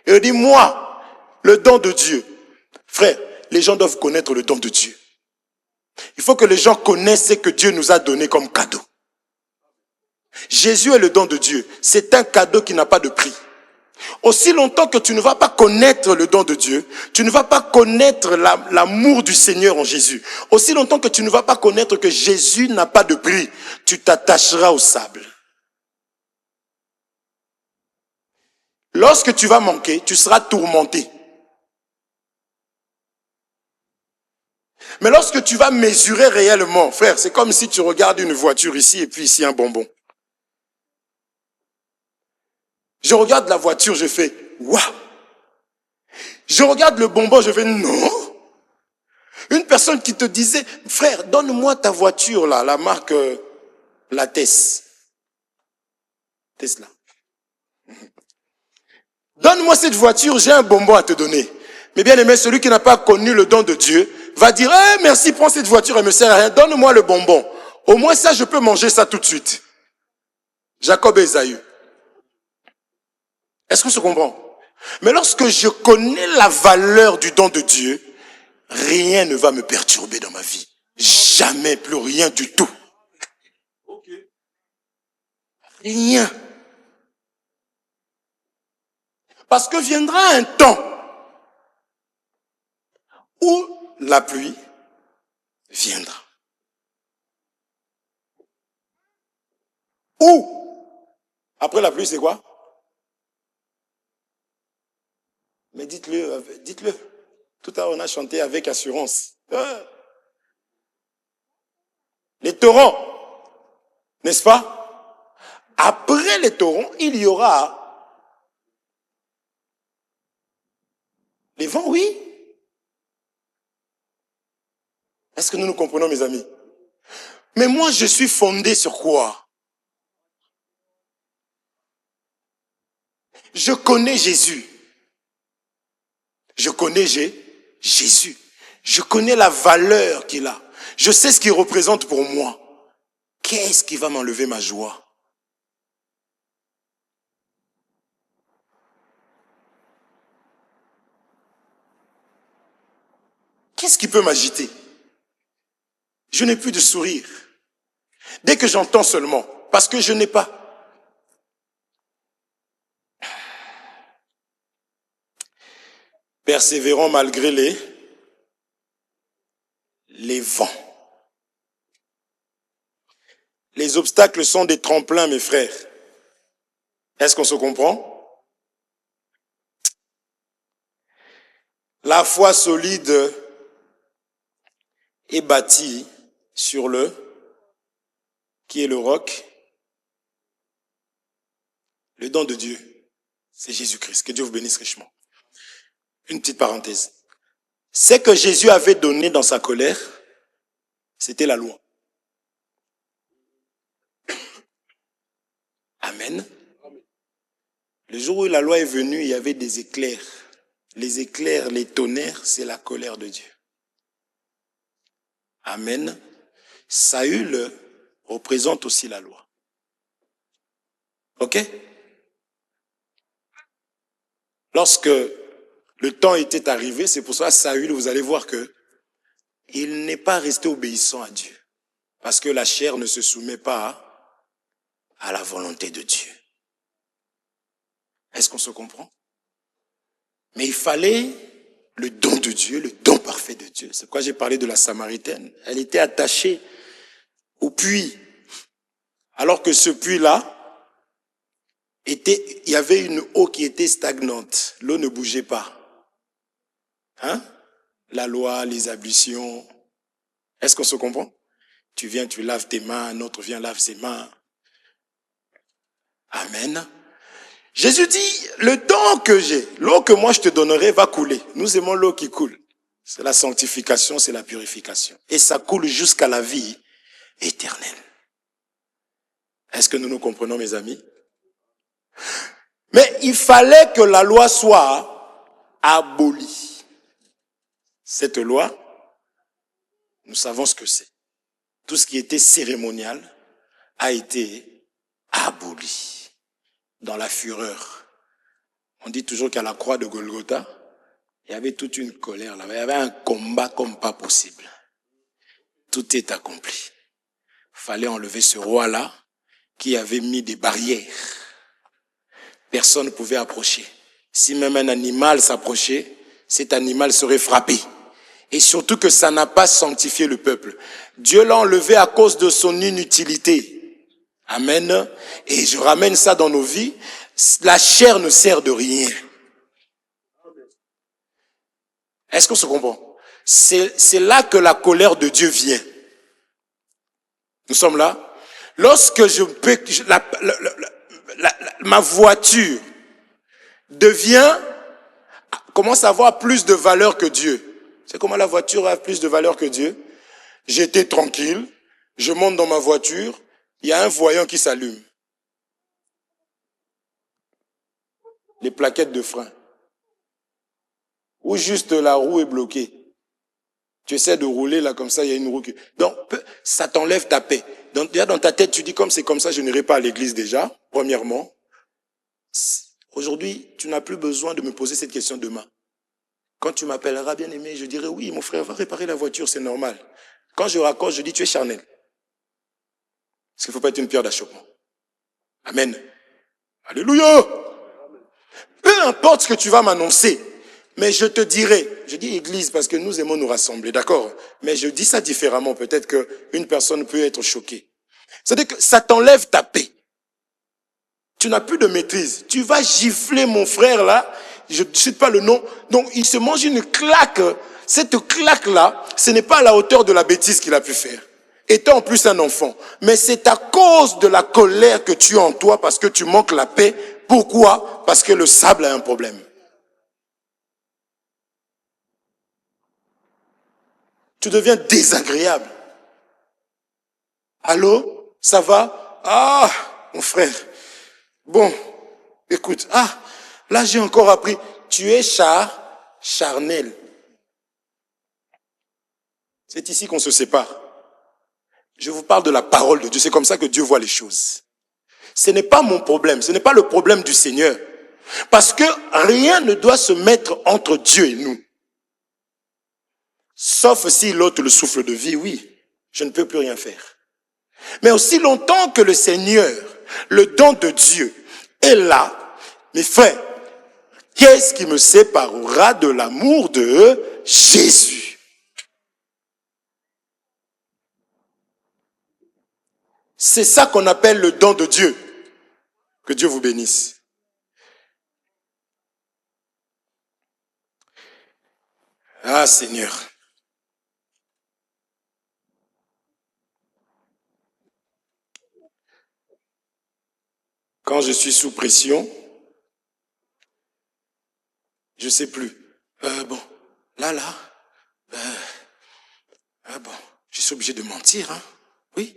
Et il dit, moi, le don de Dieu. Frère, les gens doivent connaître le don de Dieu. Il faut que les gens connaissent ce que Dieu nous a donné comme cadeau. Jésus est le don de Dieu. C'est un cadeau qui n'a pas de prix. Aussi longtemps que tu ne vas pas connaître le don de Dieu, tu ne vas pas connaître l'amour du Seigneur en Jésus. Aussi longtemps que tu ne vas pas connaître que Jésus n'a pas de prix, tu t'attacheras au sable. Lorsque tu vas manquer, tu seras tourmenté. Mais lorsque tu vas mesurer réellement, frère, c'est comme si tu regardes une voiture ici et puis ici un bonbon. Je regarde la voiture, je fais waouh. Je regarde le bonbon, je fais non. Une personne qui te disait, frère, donne-moi ta voiture là, la marque la Tesla. Donne-moi cette voiture, j'ai un bonbon à te donner. Mais bien aimé, celui qui n'a pas connu le don de Dieu va dire, merci, prends cette voiture, elle me sert à rien, donne-moi le bonbon. Au moins ça, je peux manger ça tout de suite. Jacob et Ésaü. Est-ce qu'on se comprend? Mais lorsque je connais la valeur du don de Dieu, rien ne va me perturber dans ma vie. Jamais, plus rien du tout. Ok. Rien. Parce que viendra un temps où la pluie viendra. Où? Après la pluie, c'est quoi? Mais dites-le. Tout à l'heure, on a chanté avec assurance. Les torrents, n'est-ce pas? Après les torrents, il y aura les vents, oui. Est-ce que nous nous comprenons, mes amis? Mais moi, je suis fondé sur quoi? Je connais Jésus. Je connais Jésus. Je connais la valeur qu'il a. Je sais ce qu'il représente pour moi. Qu'est-ce qui va m'enlever ma joie? Qu'est-ce qui peut m'agiter? Je n'ai plus de sourire. Dès que j'entends seulement, parce que je n'ai pas. Persévérant malgré les vents. Les obstacles sont des tremplins, mes frères. Est-ce qu'on se comprend? La foi solide est bâtie sur qui est le roc? Le don de Dieu, c'est Jésus-Christ. Que Dieu vous bénisse richement. Une petite parenthèse. Ce que Jésus avait donné dans sa colère, c'était la loi. Amen. Le jour où la loi est venue, il y avait des éclairs. Les éclairs, les tonnerres, c'est la colère de Dieu. Amen. Saül représente aussi la loi. Ok? Lorsque le temps était arrivé, c'est pour ça que Saül, vous allez voir que il n'est pas resté obéissant à Dieu. Parce que la chair ne se soumet pas à la volonté de Dieu. Est-ce qu'on se comprend? Mais il fallait le don de Dieu, le don parfait de Dieu. C'est pourquoi j'ai parlé de la Samaritaine. Elle était attachée au puits. Alors que ce puits-là, il y avait une eau qui était stagnante. L'eau ne bougeait pas. Hein? La loi, les ablutions. Est-ce qu'on se comprend? Tu viens, tu laves tes mains, un autre vient, lave ses mains. Amen. Jésus dit, le don que j'ai, l'eau que moi je te donnerai va couler. Nous aimons l'eau qui coule. C'est la sanctification, c'est la purification. Et ça coule jusqu'à la vie éternelle. Est-ce que nous nous comprenons, mes amis? Mais il fallait que la loi soit abolie. Cette loi, nous savons ce que c'est. Tout ce qui était cérémonial a été aboli dans la fureur. On dit toujours qu'à la croix de Golgotha, il y avait toute une colère là-bas. Il y avait un combat comme pas possible. Tout est accompli. Il fallait enlever ce roi-là qui avait mis des barrières. Personne ne pouvait approcher. Si même un animal s'approchait, cet animal serait frappé. Et surtout que ça n'a pas sanctifié le peuple. Dieu l'a enlevé à cause de son inutilité. Amen. Et je ramène ça dans nos vies. La chair ne sert de rien. Est-ce qu'on se comprend? C'est là que la colère de Dieu vient. Nous sommes là. Lorsque ma voiture commence à avoir plus de valeur que Dieu. C'est comment la voiture a plus de valeur que Dieu? J'étais tranquille, je monte dans ma voiture, il y a un voyant qui s'allume. Les plaquettes de frein. Ou juste la roue est bloquée. Tu essaies de rouler là comme ça, il y a une roue qui... Donc, ça t'enlève ta paix. Donc, déjà dans ta tête, tu dis comme c'est comme ça, je n'irai pas à l'église déjà, premièrement. Aujourd'hui, tu n'as plus besoin de me poser cette question demain. Quand tu m'appelleras bien aimé, je dirai oui, mon frère va réparer la voiture, c'est normal. Quand je raccroche, je dis tu es charnel. Parce qu'il ne faut pas être une pierre d'achoppement. Amen. Alléluia. Peu importe ce que tu vas m'annoncer, mais je te dirai, je dis église parce que nous aimons nous rassembler, d'accord? Mais je dis ça différemment, peut-être qu'une personne peut être choquée. C'est-à-dire que ça t'enlève ta paix. Tu n'as plus de maîtrise. Tu vas gifler mon frère là, je ne cite pas le nom, donc il se mange une claque. Cette claque-là, ce n'est pas à la hauteur de la bêtise qu'il a pu faire. Étant en plus un enfant. Mais c'est à cause de la colère que tu as en toi parce que tu manques la paix. Pourquoi? Parce que le sable a un problème. Tu deviens désagréable. Allô? Ça va? Ah, mon frère. Bon, écoute. Ah, là j'ai encore appris. Tu es charnel. C'est ici qu'on se sépare. Je vous parle de la parole de Dieu. C'est comme ça que Dieu voit les choses. Ce n'est pas mon problème. Ce n'est pas le problème du Seigneur. Parce que rien ne doit se mettre entre Dieu et nous. Sauf si l'autre le souffle de vie, oui. Je ne peux plus rien faire. Mais aussi longtemps que le Seigneur, le don de Dieu, est là, mes frères, qu'est-ce qui me séparera de l'amour de Jésus? C'est ça qu'on appelle le don de Dieu. Que Dieu vous bénisse. Ah Seigneur. Quand je suis sous pression, je ne sais plus. Bon, là, bon, je suis obligé de mentir, hein. Oui.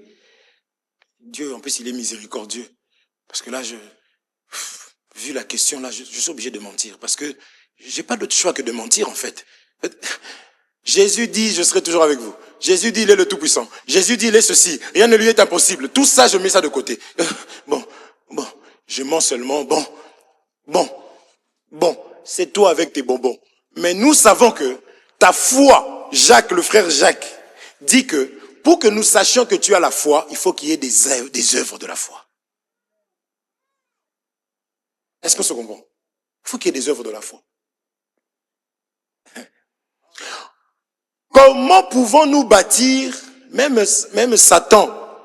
Dieu, en plus, il est miséricordieux. Parce que là, vu la question, là, je suis obligé de mentir. Parce que j'ai pas d'autre choix que de mentir, en fait. Jésus dit, je serai toujours avec vous. Jésus dit, il est le Tout-Puissant. Jésus dit, il est ceci. Rien ne lui est impossible. Tout ça, je mets ça de côté. Bon, je mens seulement. Bon, c'est toi avec tes bonbons. Mais nous savons que ta foi, Jacques, le frère Jacques, dit que pour que nous sachions que tu as la foi, il faut qu'il y ait des œuvres de la foi. Est-ce qu'on se comprend? Il faut qu'il y ait des œuvres de la foi. Comment pouvons-nous bâtir, même Satan,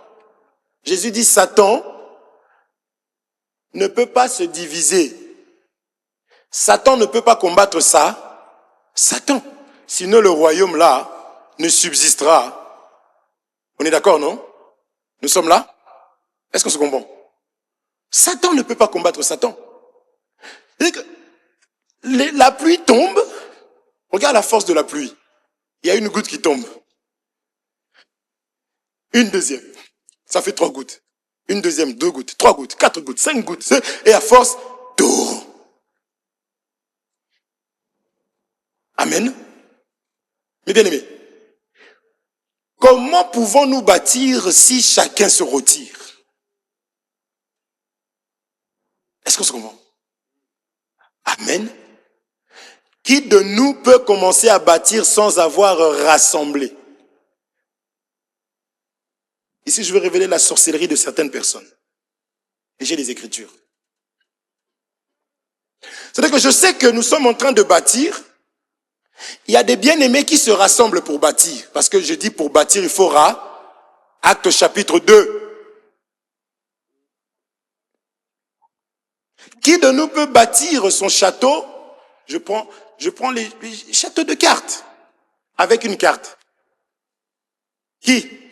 Jésus dit Satan ne peut pas se diviser. Satan ne peut pas combattre ça. Satan. Sinon le royaume là ne subsistera. On est d'accord, non? Nous sommes là? Est-ce qu'on se comprend? Satan ne peut pas combattre Satan. C'est-à-dire que la pluie tombe. Regarde la force de la pluie. Il y a une goutte qui tombe. Une deuxième. Ça fait 3 gouttes. Une deuxième, 2 gouttes, 3 gouttes, 4 gouttes, 5 gouttes. Et à force, tout. Amen. Mes bien-aimés, comment pouvons-nous bâtir si chacun se retire? Est-ce qu'on se comprend? Amen. Qui de nous peut commencer à bâtir sans avoir rassemblé? Ici, je vais révéler la sorcellerie de certaines personnes. Et j'ai les Écritures. C'est-à-dire que je sais que nous sommes en train de bâtir. Il y a des bien-aimés qui se rassemblent pour bâtir. Parce que je dis pour bâtir, il faudra. Acte chapitre 2. Qui de nous peut bâtir son château? Je prends les châteaux de cartes. Avec une carte. Qui?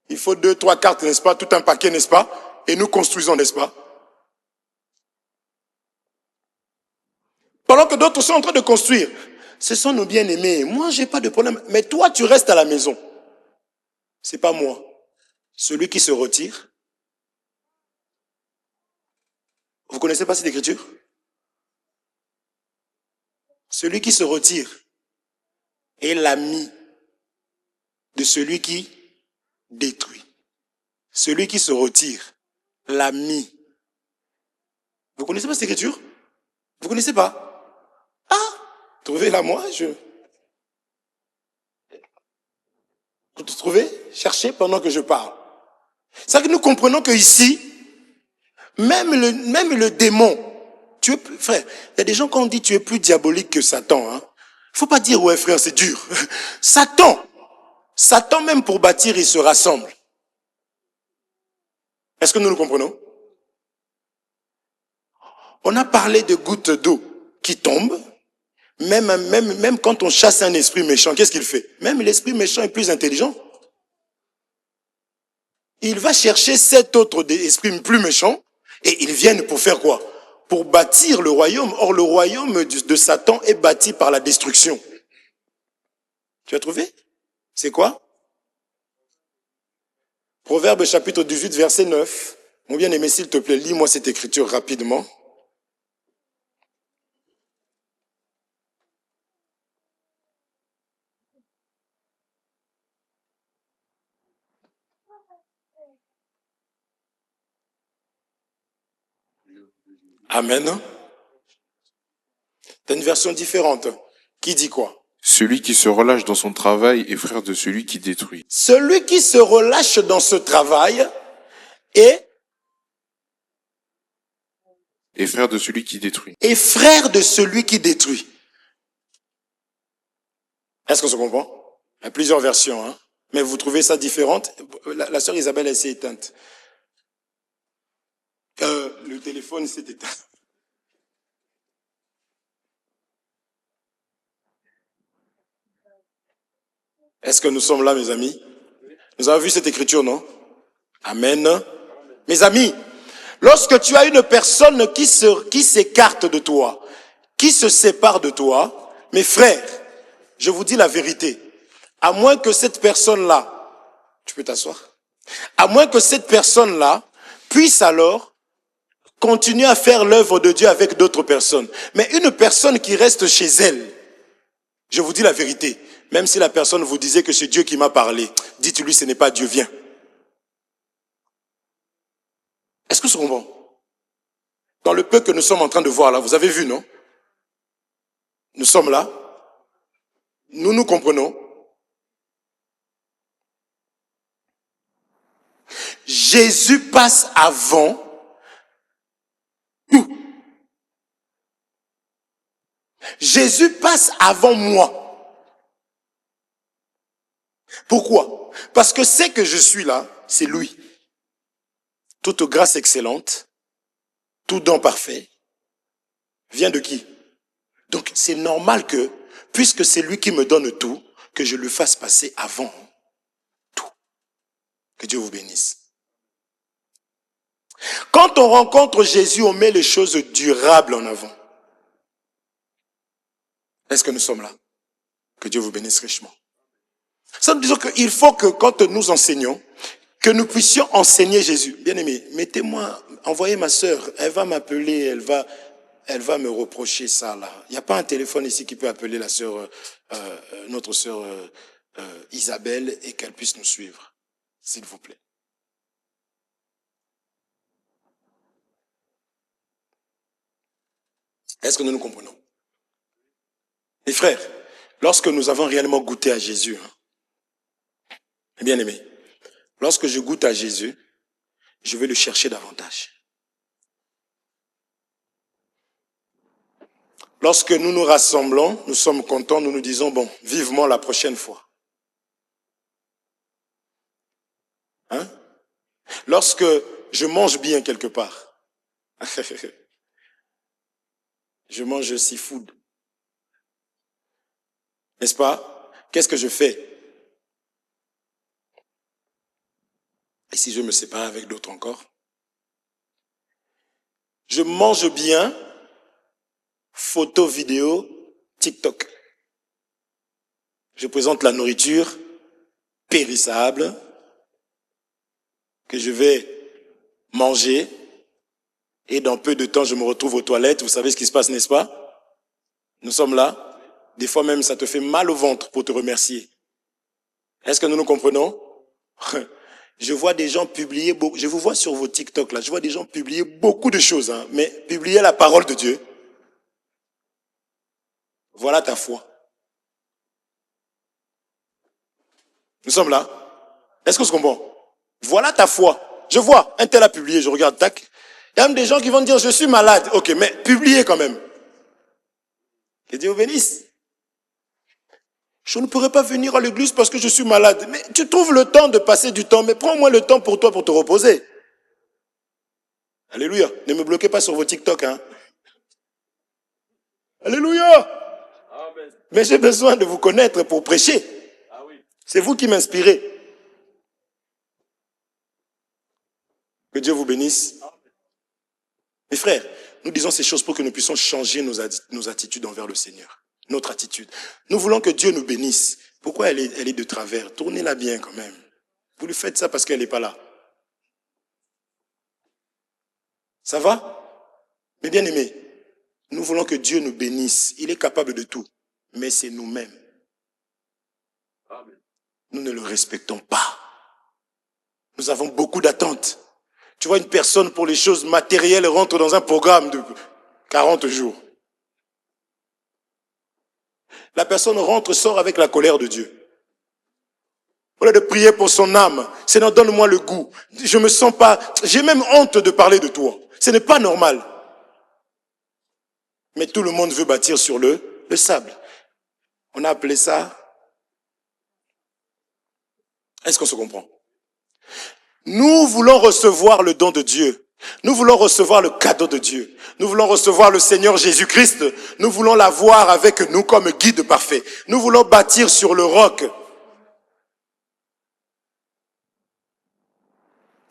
Il faut 2, 3 cartes, n'est-ce pas? Tout un paquet, n'est-ce pas? Et nous construisons, n'est-ce pas? Pendant que d'autres sont en train de construire. Ce sont nos bien-aimés. Moi, j'ai pas de problème. Mais toi, tu restes à la maison. C'est pas moi. Celui qui se retire. Vous connaissez pas cette écriture? Celui qui se retire est l'ami de celui qui détruit. Celui qui se retire, l'ami. Vous connaissez pas cette écriture? Vous connaissez pas? Ah, trouvez-la moi, Vous trouvez? Cherchez pendant que je parle. C'est que nous comprenons que ici, même le démon, frère, il y a des gens quand on dit tu es plus diabolique que Satan, hein. Faut pas dire ouais frère, c'est dur. Satan même pour bâtir, il se rassemble. Est-ce que nous le comprenons? On a parlé de gouttes d'eau qui tombent. Même quand on chasse un esprit méchant, qu'est-ce qu'il fait? Même l'esprit méchant est plus intelligent. Il va chercher 7 autres esprits plus méchants et ils viennent pour faire quoi? Pour bâtir le royaume. Or, le royaume de Satan est bâti par la destruction. Tu as trouvé? C'est quoi? Proverbe chapitre 18, verset 9. Mon bien-aimé, s'il te plaît, lis-moi cette écriture rapidement. Amen. T'as une version différente. Qui dit quoi? Celui qui se relâche dans son travail est frère de celui qui détruit. Celui qui se relâche dans ce travail est frère de celui qui détruit. Et frère de celui qui détruit. Est-ce qu'on se comprend? Il y a plusieurs versions, hein. Mais vous trouvez ça différente? La sœur Isabelle, elle s'est éteinte. Le téléphone s'est éteint. Est-ce que nous sommes là, mes amis? Nous avons vu cette écriture, non? Amen. Mes amis, lorsque tu as une personne qui s'écarte de toi, qui se sépare de toi, mes frères, je vous dis la vérité, à moins que cette personne-là, tu peux t'asseoir, à moins que cette personne-là puisse alors continuer à faire l'œuvre de Dieu avec d'autres personnes. Mais une personne qui reste chez elle, je vous dis la vérité, même si la personne vous disait que c'est Dieu qui m'a parlé, dites-lui ce n'est pas Dieu, viens. Est-ce que c'est bon? Dans le peu que nous sommes en train de voir là, vous avez vu, non? Nous sommes là. Nous comprenons. Jésus passe avant tout. Jésus passe avant moi. Pourquoi? Parce que c'est que je suis là, c'est lui. Toute grâce excellente, tout don parfait, vient de qui? Donc c'est normal que, puisque c'est lui qui me donne tout, que je lui fasse passer avant tout. Que Dieu vous bénisse. Quand on rencontre Jésus, on met les choses durables en avant. Est-ce que nous sommes là? Que Dieu vous bénisse richement. Ça nous dit qu'il faut que quand nous enseignons, que nous puissions enseigner Jésus. Bien aimé, envoyez ma sœur, elle va m'appeler, elle va me reprocher ça là. Il n'y a pas un téléphone ici qui peut appeler la sœur, notre sœur Isabelle et qu'elle puisse nous suivre, s'il vous plaît. Est-ce que nous nous comprenons? Mes frères, lorsque nous avons réellement goûté à Jésus, bien aimé, lorsque je goûte à Jésus, je vais le chercher davantage. Lorsque nous nous rassemblons, nous sommes contents, nous nous disons, bon, vivement la prochaine fois. Hein? Lorsque je mange bien quelque part, je mange seafood, n'est-ce pas? Qu'est-ce que je fais? Et si je me sépare avec d'autres encore? Je mange bien, photo, vidéo, TikTok. Je présente la nourriture périssable que je vais manger et dans peu de temps je me retrouve aux toilettes. Vous savez ce qui se passe, n'est-ce pas? Nous sommes là. Des fois même ça te fait mal au ventre pour te remercier. Est-ce que nous nous comprenons? Je vois des gens publier beaucoup, je vous vois sur vos TikTok là, je vois des gens publier beaucoup de choses, hein, mais publier la parole de Dieu. Voilà ta foi. Nous sommes là. Est-ce que c'est comprend? Voilà ta foi. Je vois, un tel a publié, je regarde, tac. Il y a même des gens qui vont dire, je suis malade. Ok, mais publiez quand même. Que Dieu vous bénisse. Je ne pourrais pas venir à l'église parce que je suis malade. Mais tu trouves le temps de passer du temps, mais prends-moi le temps pour toi pour te reposer. Alléluia. Ne me bloquez pas sur vos TikTok, hein. Alléluia. Amen. Mais j'ai besoin de vous connaître pour prêcher. Ah oui. C'est vous qui m'inspirez. Que Dieu vous bénisse. Mes frères, nous disons ces choses pour que nous puissions changer nos attitudes envers le Seigneur. Notre attitude. Nous voulons que Dieu nous bénisse. Pourquoi elle est de travers? Tournez-la bien quand même. Vous lui faites ça parce qu'elle n'est pas là. Ça va? Mais bien aimés, nous voulons que Dieu nous bénisse. Il est capable de tout. Mais c'est nous-mêmes. Amen. Nous ne le respectons pas. Nous avons beaucoup d'attentes. Tu vois, une personne pour les choses matérielles rentre dans un programme de 40 jours. La personne rentre, sort avec la colère de Dieu. Au lieu de prier pour son âme, Seigneur, donne-moi le goût. Je me sens pas, j'ai même honte de parler de toi. Ce n'est pas normal. Mais tout le monde veut bâtir sur le sable. On a appelé ça. Est-ce qu'on se comprend? Nous voulons recevoir le don de Dieu. Nous voulons recevoir le cadeau de Dieu. Nous voulons recevoir le Seigneur Jésus-Christ. Nous voulons l'avoir avec nous comme guide parfait. Nous voulons bâtir sur le roc.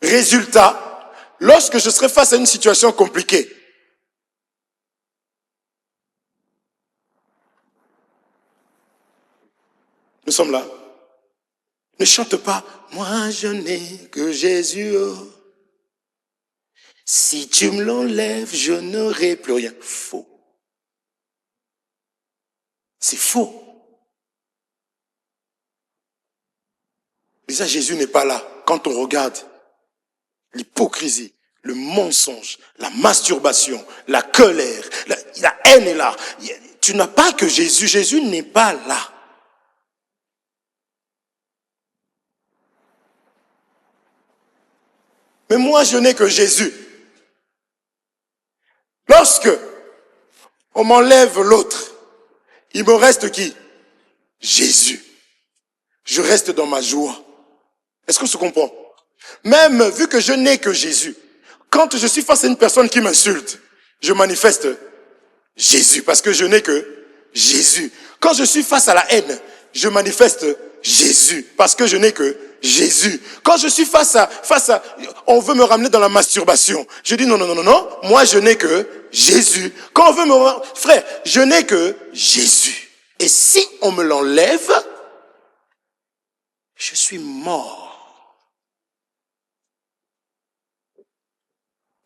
Résultat, lorsque je serai face à une situation compliquée, nous sommes là. Ne chante pas, moi je n'ai que Jésus. Oh. Si tu me l'enlèves, je n'aurai plus rien. Faux. C'est faux. Déjà, Jésus n'est pas là. Quand on regarde l'hypocrisie, le mensonge, la masturbation, la colère, la haine est là. Tu n'as pas que Jésus. Jésus n'est pas là. Mais moi, je n'ai que Jésus. Lorsque on m'enlève l'autre, il me reste qui? Jésus. Je reste dans ma joie. Est-ce qu'on se comprend? Même vu que je n'ai que Jésus, quand je suis face à une personne qui m'insulte, je manifeste Jésus parce que je n'ai que Jésus. Quand je suis face à la haine, je manifeste Jésus parce que je n'ai que Jésus. Quand je suis face à, on veut me ramener dans la masturbation, je dis non, moi je n'ai que Jésus. Quand on veut frère, je n'ai que Jésus. Et si on me l'enlève, je suis mort.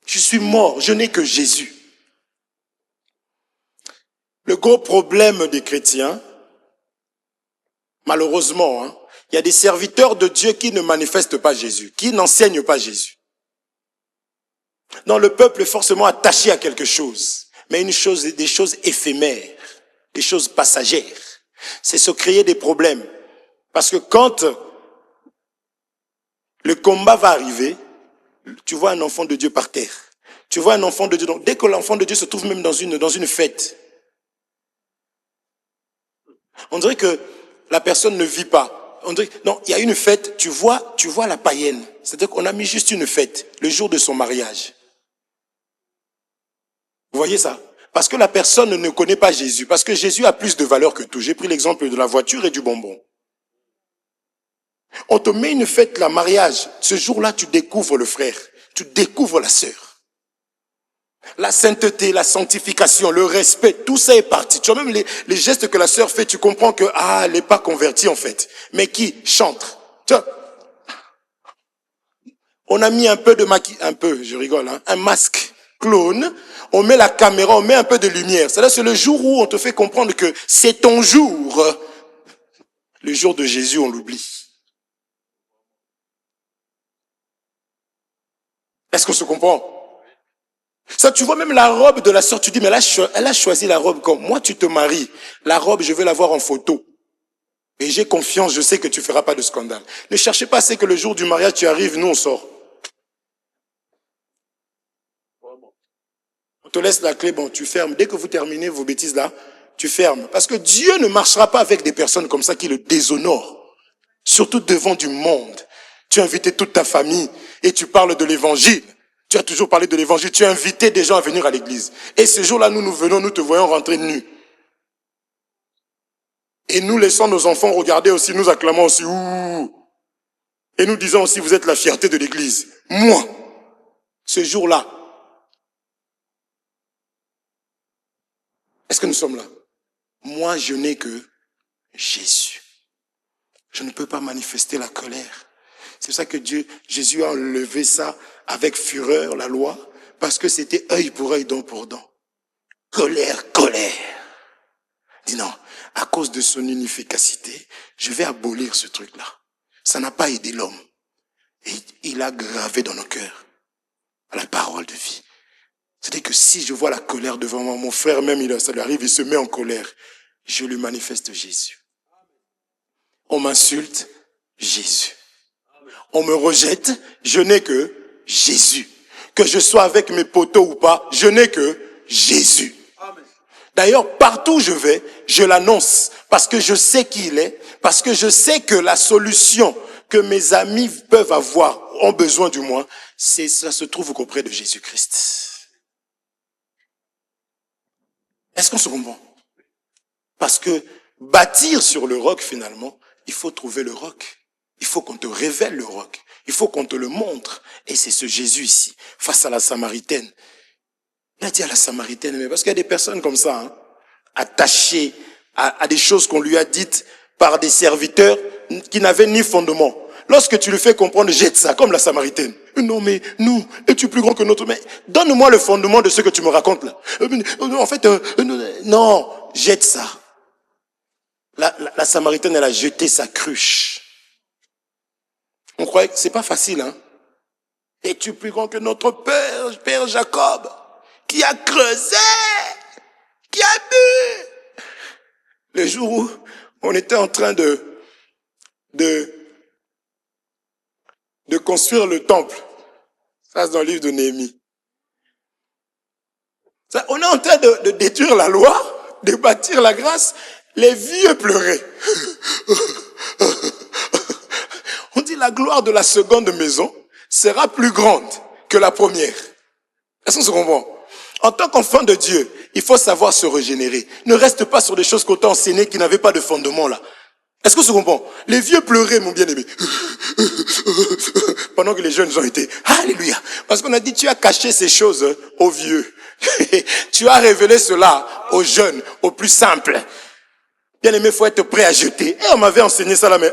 Je suis mort, je n'ai que Jésus. Le gros problème des chrétiens, malheureusement, hein, il y a des serviteurs de Dieu qui ne manifestent pas Jésus, qui n'enseignent pas Jésus. Non, le peuple est forcément attaché à quelque chose, mais des choses éphémères, des choses passagères. C'est se créer des problèmes. Parce que quand le combat va arriver, tu vois un enfant de Dieu par terre. Tu vois un enfant de Dieu. Donc, dès que l'enfant de Dieu se trouve même dans une fête, on dirait que la personne ne vit pas. On dirait, non, il y a une fête, tu vois la païenne. C'est-à-dire qu'on a mis juste une fête, le jour de son mariage. Vous voyez ça? Parce que la personne ne connaît pas Jésus. Parce que Jésus a plus de valeur que tout. J'ai pris l'exemple de la voiture et du bonbon. On te met une fête, la mariage. Ce jour-là, tu découvres le frère. Tu découvres la sœur. La sainteté, la sanctification, le respect, tout ça est parti. Tu vois même les gestes que la sœur fait, tu comprends que, elle n'est pas convertie en fait. Mais qui chante. Tu vois, on a mis un peu de je rigole, hein, un masque clone. On met la caméra, on met un peu de lumière. C'est le jour où on te fait comprendre que c'est ton jour. Le jour de Jésus, on l'oublie. Est-ce qu'on se comprend? Ça, tu vois même la robe de la sœur, tu dis, mais elle a choisi la robe comme moi, tu te maries. La robe, je veux la voir en photo. Et j'ai confiance, je sais que tu feras pas de scandale. Ne cherchez pas, c'est que le jour du mariage, tu arrives, nous on sort. On te laisse la clé, bon, tu fermes. Dès que vous terminez vos bêtises là, tu fermes. Parce que Dieu ne marchera pas avec des personnes comme ça qui le déshonorent. Surtout devant du monde. Tu as invité toute ta famille et tu parles de l'évangile. Tu as toujours parlé de l'évangile. Tu as invité des gens à venir à l'église. Et ce jour-là, nous venons, nous te voyons rentrer nus. Et nous laissons nos enfants regarder aussi, nous acclamons aussi. Ouh. Et nous disons aussi, vous êtes la fierté de l'église. Moi, ce jour-là, est-ce que nous sommes là? Moi, je n'ai que Jésus. Je ne peux pas manifester la colère. C'est pour ça que Jésus a enlevé ça avec fureur, la loi, parce que c'était œil pour œil, dent pour dent. Colère, colère. Dis non, à cause de son inefficacité, je vais abolir ce truc-là. Ça n'a pas aidé l'homme. Et il a gravé dans nos cœurs la parole de vie. C'est-à-dire que si je vois la colère devant moi, mon frère même, ça lui arrive, il se met en colère. Je lui manifeste Jésus. On m'insulte, Jésus. On me rejette, je n'ai que Jésus. Que je sois avec mes poteaux ou pas, je n'ai que Jésus. D'ailleurs, partout où je vais, je l'annonce parce que je sais qui il est, parce que je sais que la solution que mes amis peuvent avoir, ont besoin du moins, ça se trouve auprès de Jésus-Christ. Est-ce qu'on se comprend? Parce que bâtir sur le roc, finalement, il faut trouver le roc. Il faut qu'on te révèle le roc. Il faut qu'on te le montre. Et c'est ce Jésus ici, face à la Samaritaine. Il a dit à la Samaritaine, mais parce qu'il y a des personnes comme ça, hein, attachées à des choses qu'on lui a dites par des serviteurs qui n'avaient ni fondement. Lorsque tu lui fais comprendre, jette ça, comme la Samaritaine. Non, mais nous, es-tu plus grand que notre... Mais donne-moi le fondement de ce que tu me racontes là. En fait, non, jette ça. La Samaritaine, elle a jeté sa cruche. On croyait que c'est pas facile, hein. Es-tu plus grand que notre père Jacob, qui a creusé, qui a bu? Le jour où on était en train de construire le temple, ça c'est dans le livre de Néhémie. Ça, on est en train de détruire la loi, de bâtir la grâce. Les vieux pleuraient. On dit la gloire de la seconde maison sera plus grande que la première. Est-ce qu'on se comprend? En tant qu'enfant de Dieu, il faut savoir se régénérer. Ne reste pas sur des choses qu'on t'a enseignées qui n'avaient pas de fondement là. Est-ce qu'on se comprend? Les vieux pleuraient, mon bien-aimé. Pendant que les jeunes ont été. Alléluia. Parce qu'on a dit, tu as caché ces choses aux vieux. Tu as révélé cela aux jeunes, aux plus simples. Bien-aimé, il faut être prêt à jeter. Et on m'avait enseigné ça là, mais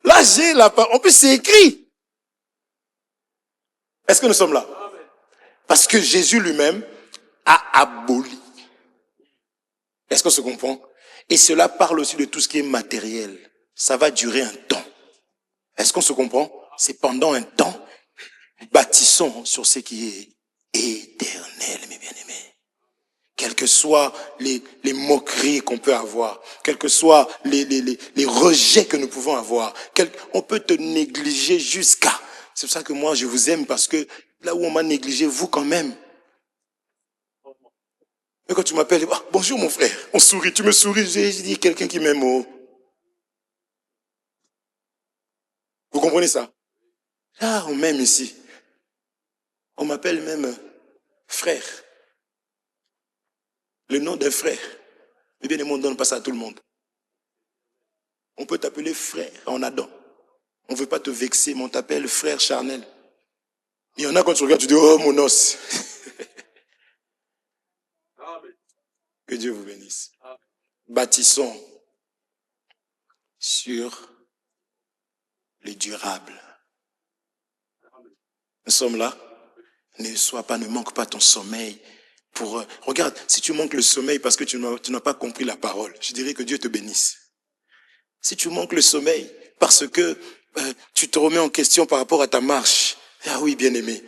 là, j'ai la parole. En plus, c'est écrit. Est-ce que nous sommes là? Parce que Jésus lui-même a aboli. Est-ce qu'on se comprend? Et cela parle aussi de tout ce qui est matériel. Ça va durer un temps. Est-ce qu'on se comprend? C'est pendant un temps. Bâtissons sur ce qui est éternel, mes bien-aimés. Quelles que soient les moqueries qu'on peut avoir, quels que soient les rejets que nous pouvons avoir, on peut te négliger jusqu'à... C'est pour ça que moi, je vous aime, parce que là où on m'a négligé, vous quand même. Et quand tu m'appelles, bonjour mon frère, on sourit, tu me souris, j'ai dit quelqu'un qui m'aime. Oh. Vous comprenez ça? Là, on m'aime ici. On m'appelle même frère. Le nom d'un frère. Mais bien, on ne donne pas ça à tout le monde. On peut t'appeler frère en Adam. On ne veut pas te vexer, mais on t'appelle frère charnel. Il y en a quand tu regardes, tu dis, oh mon os. Que Dieu vous bénisse. Bâtissons sur le durable. Nous sommes là. Ne manque pas ton sommeil. Regarde, si tu manques le sommeil parce que tu n'as pas compris la parole, je dirais que Dieu te bénisse. Si tu manques le sommeil parce que tu te remets en question par rapport à ta marche. Ah oui, bien-aimé,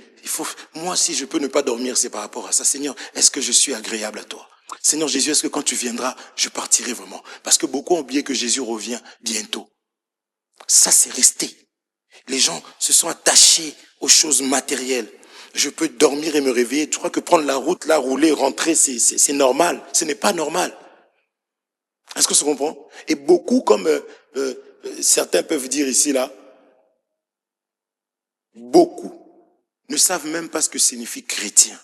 moi, si je peux ne pas dormir, c'est par rapport à ça. Seigneur, est-ce que je suis agréable à toi? Seigneur Jésus, est-ce que quand tu viendras, je partirai vraiment? Parce que beaucoup ont oublié que Jésus revient bientôt. Ça, c'est resté. Les gens se sont attachés aux choses matérielles. Je peux dormir et me réveiller. Tu crois que prendre la route, là, rouler, rentrer, c'est normal? Ce n'est pas normal. Est-ce que ça comprend? Et beaucoup, comme certains peuvent dire ici, là, beaucoup ne savent même pas ce que signifie chrétien.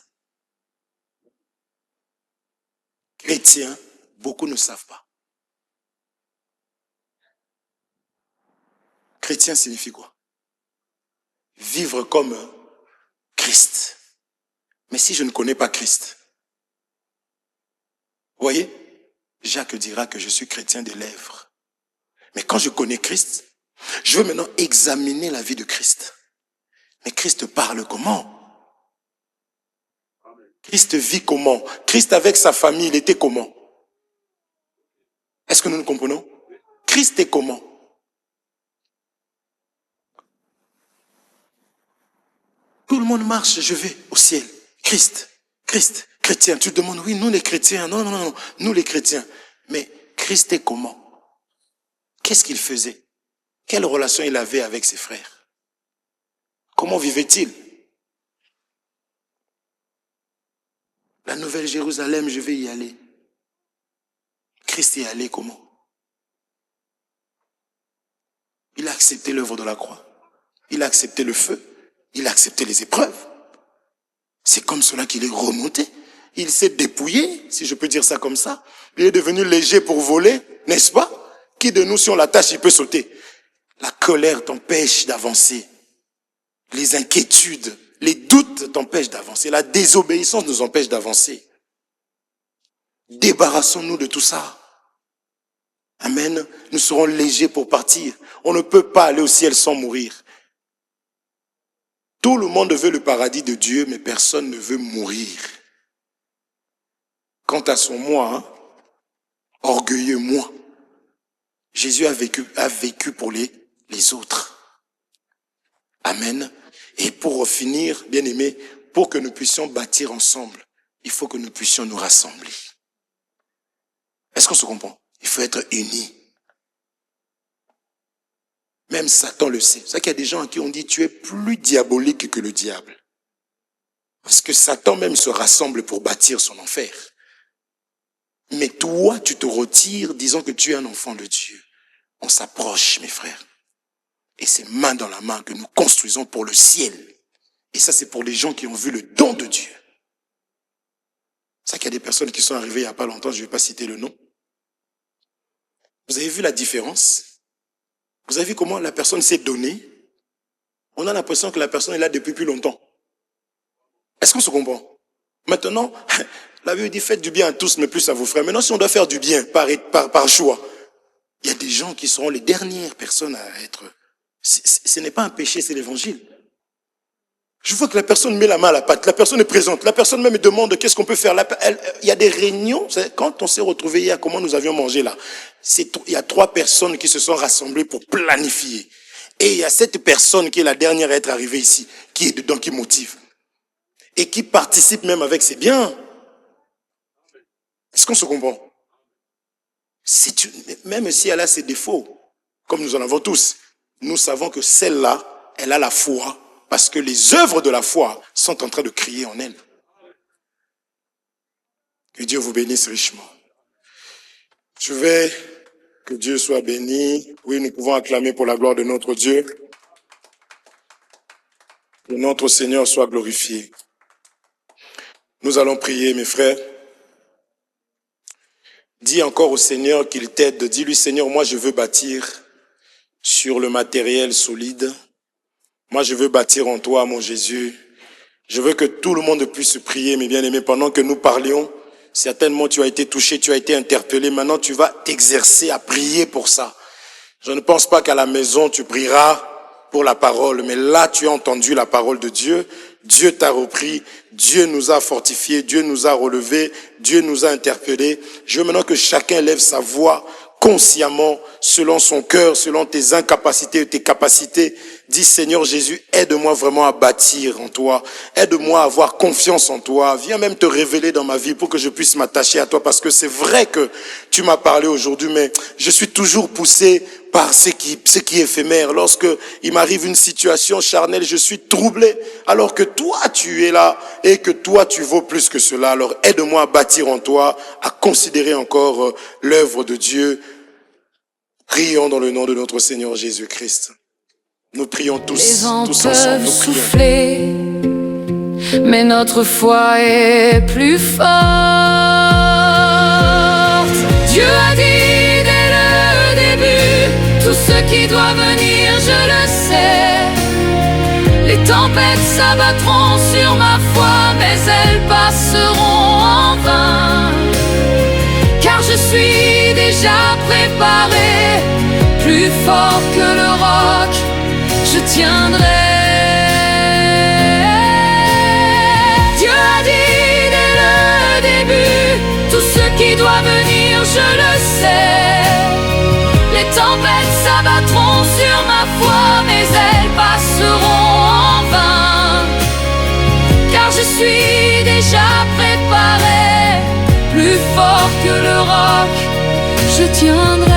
Chrétien, beaucoup ne savent pas. Chrétien signifie quoi? Vivre comme Christ. Mais si je ne connais pas Christ, vous voyez, Jacques dira que je suis chrétien des lèvres. Mais quand je connais Christ, je veux maintenant examiner la vie de Christ. Mais Christ parle comment? Christ vit comment? Christ avec sa famille, il était comment? Est-ce que nous nous comprenons? Christ est comment? Tout le monde marche, je vais au ciel. Christ, chrétien. Tu te demandes, oui, nous les chrétiens. Non, nous les chrétiens. Mais Christ est comment? Qu'est-ce qu'il faisait? Quelle relation il avait avec ses frères? Comment vivait-il? La Nouvelle Jérusalem, je vais y aller. Christ y allait comment? Il a accepté l'œuvre de la croix. Il a accepté le feu. Il a accepté les épreuves. C'est comme cela qu'il est remonté. Il s'est dépouillé, si je peux dire ça comme ça. Il est devenu léger pour voler, n'est-ce pas? Qui de nous, si on l'attache, il peut sauter? La colère t'empêche d'avancer. Les inquiétudes, les doutes t'empêchent d'avancer. La désobéissance nous empêche d'avancer. Débarrassons-nous de tout ça. Amen. Nous serons légers pour partir. On ne peut pas aller au ciel sans mourir. Tout le monde veut le paradis de Dieu, mais personne ne veut mourir. Quant à son moi, orgueilleux moi, Jésus a vécu pour les autres. Amen. Et pour finir, bien aimé, pour que nous puissions bâtir ensemble, il faut que nous puissions nous rassembler. Est-ce qu'on se comprend? Il faut être unis. Même Satan le sait. C'est ça qu'il y a des gens à qui on dit tu es plus diabolique que le diable. Parce que Satan même se rassemble pour bâtir son enfer. Mais toi, tu te retires disant que tu es un enfant de Dieu. On s'approche, mes frères. Et c'est main dans la main que nous construisons pour le ciel. Et ça, c'est pour les gens qui ont vu le don de Dieu. C'est ça qu'il y a des personnes qui sont arrivées il n'y a pas longtemps, je ne vais pas citer le nom. Vous avez vu la différence? Vous avez vu comment la personne s'est donnée? On a l'impression que la personne est là depuis plus longtemps. Est-ce qu'on se comprend? Maintenant, la Bible dit faites du bien à tous, mais plus à vos frères. Maintenant, si on doit faire du bien par choix, il y a des gens qui seront les dernières personnes à être... Ce n'est pas un péché, c'est l'évangile. Je vois que la personne met la main à la pâte, la personne est présente, la personne même me demande qu'est-ce qu'on peut faire. Il y a des réunions, quand on s'est retrouvés hier, comment nous avions mangé là, il y a 3 personnes qui se sont rassemblées pour planifier. Et il y a cette personne qui est la dernière à être arrivée ici, qui est dedans, qui motive. Et qui participe même avec ses biens. Est-ce qu'on se comprend? Même si elle a ses défauts, comme nous en avons tous, nous savons que celle-là, elle a la foi, parce que les œuvres de la foi sont en train de crier en elle. Que Dieu vous bénisse richement. Que Dieu soit béni. Oui, nous pouvons acclamer pour la gloire de notre Dieu. Que notre Seigneur soit glorifié. Nous allons prier, mes frères. Dis encore au Seigneur qu'il t'aide. Dis-lui, Seigneur, moi je veux bâtir sur le matériel solide. Moi je veux bâtir en toi, mon Jésus. Je veux que tout le monde puisse prier, mes bien-aimés, pendant que nous parlions. Certainement tu as été touché, tu as été interpellé. Maintenant tu vas t'exercer à prier pour ça. Je ne pense pas qu'à la maison tu prieras pour la parole, mais là tu as entendu la parole de Dieu. Dieu t'a repris, Dieu nous a fortifiés, Dieu nous a relevés, Dieu nous a interpellés. Je veux maintenant que chacun lève sa voix consciemment, selon son cœur, selon tes incapacités et tes capacités. Dis, Seigneur Jésus, aide-moi vraiment à bâtir en toi. Aide-moi à avoir confiance en toi. Viens même te révéler dans ma vie pour que je puisse m'attacher à toi, parce que c'est vrai que tu m'as parlé aujourd'hui, mais je suis toujours poussé par ce qui est éphémère. Lorsque il m'arrive une situation charnelle, je suis troublé, alors que toi, tu es là et que toi, tu vaux plus que cela. Alors aide-moi à bâtir en toi, à considérer encore l'œuvre de Dieu. Prions dans le nom de notre Seigneur Jésus-Christ. Nous prions tous ensemble. Nous prions. Souffler, mais notre foi est plus forte. Dieu a dit dès le début, tout ce qui doit venir, je le sais. Les tempêtes s'abattront sur ma foi, mais elles passeront en vain. Car je suis déjà préparé, plus fort que le roc, je tiendrai. Dieu a dit dès le début, tout ce qui doit venir, je le sais. Les tempêtes s'abattront sur ma foi, mais elles passeront en vain. Car je suis déjà préparé, plus fort que le roc, je tiendrai.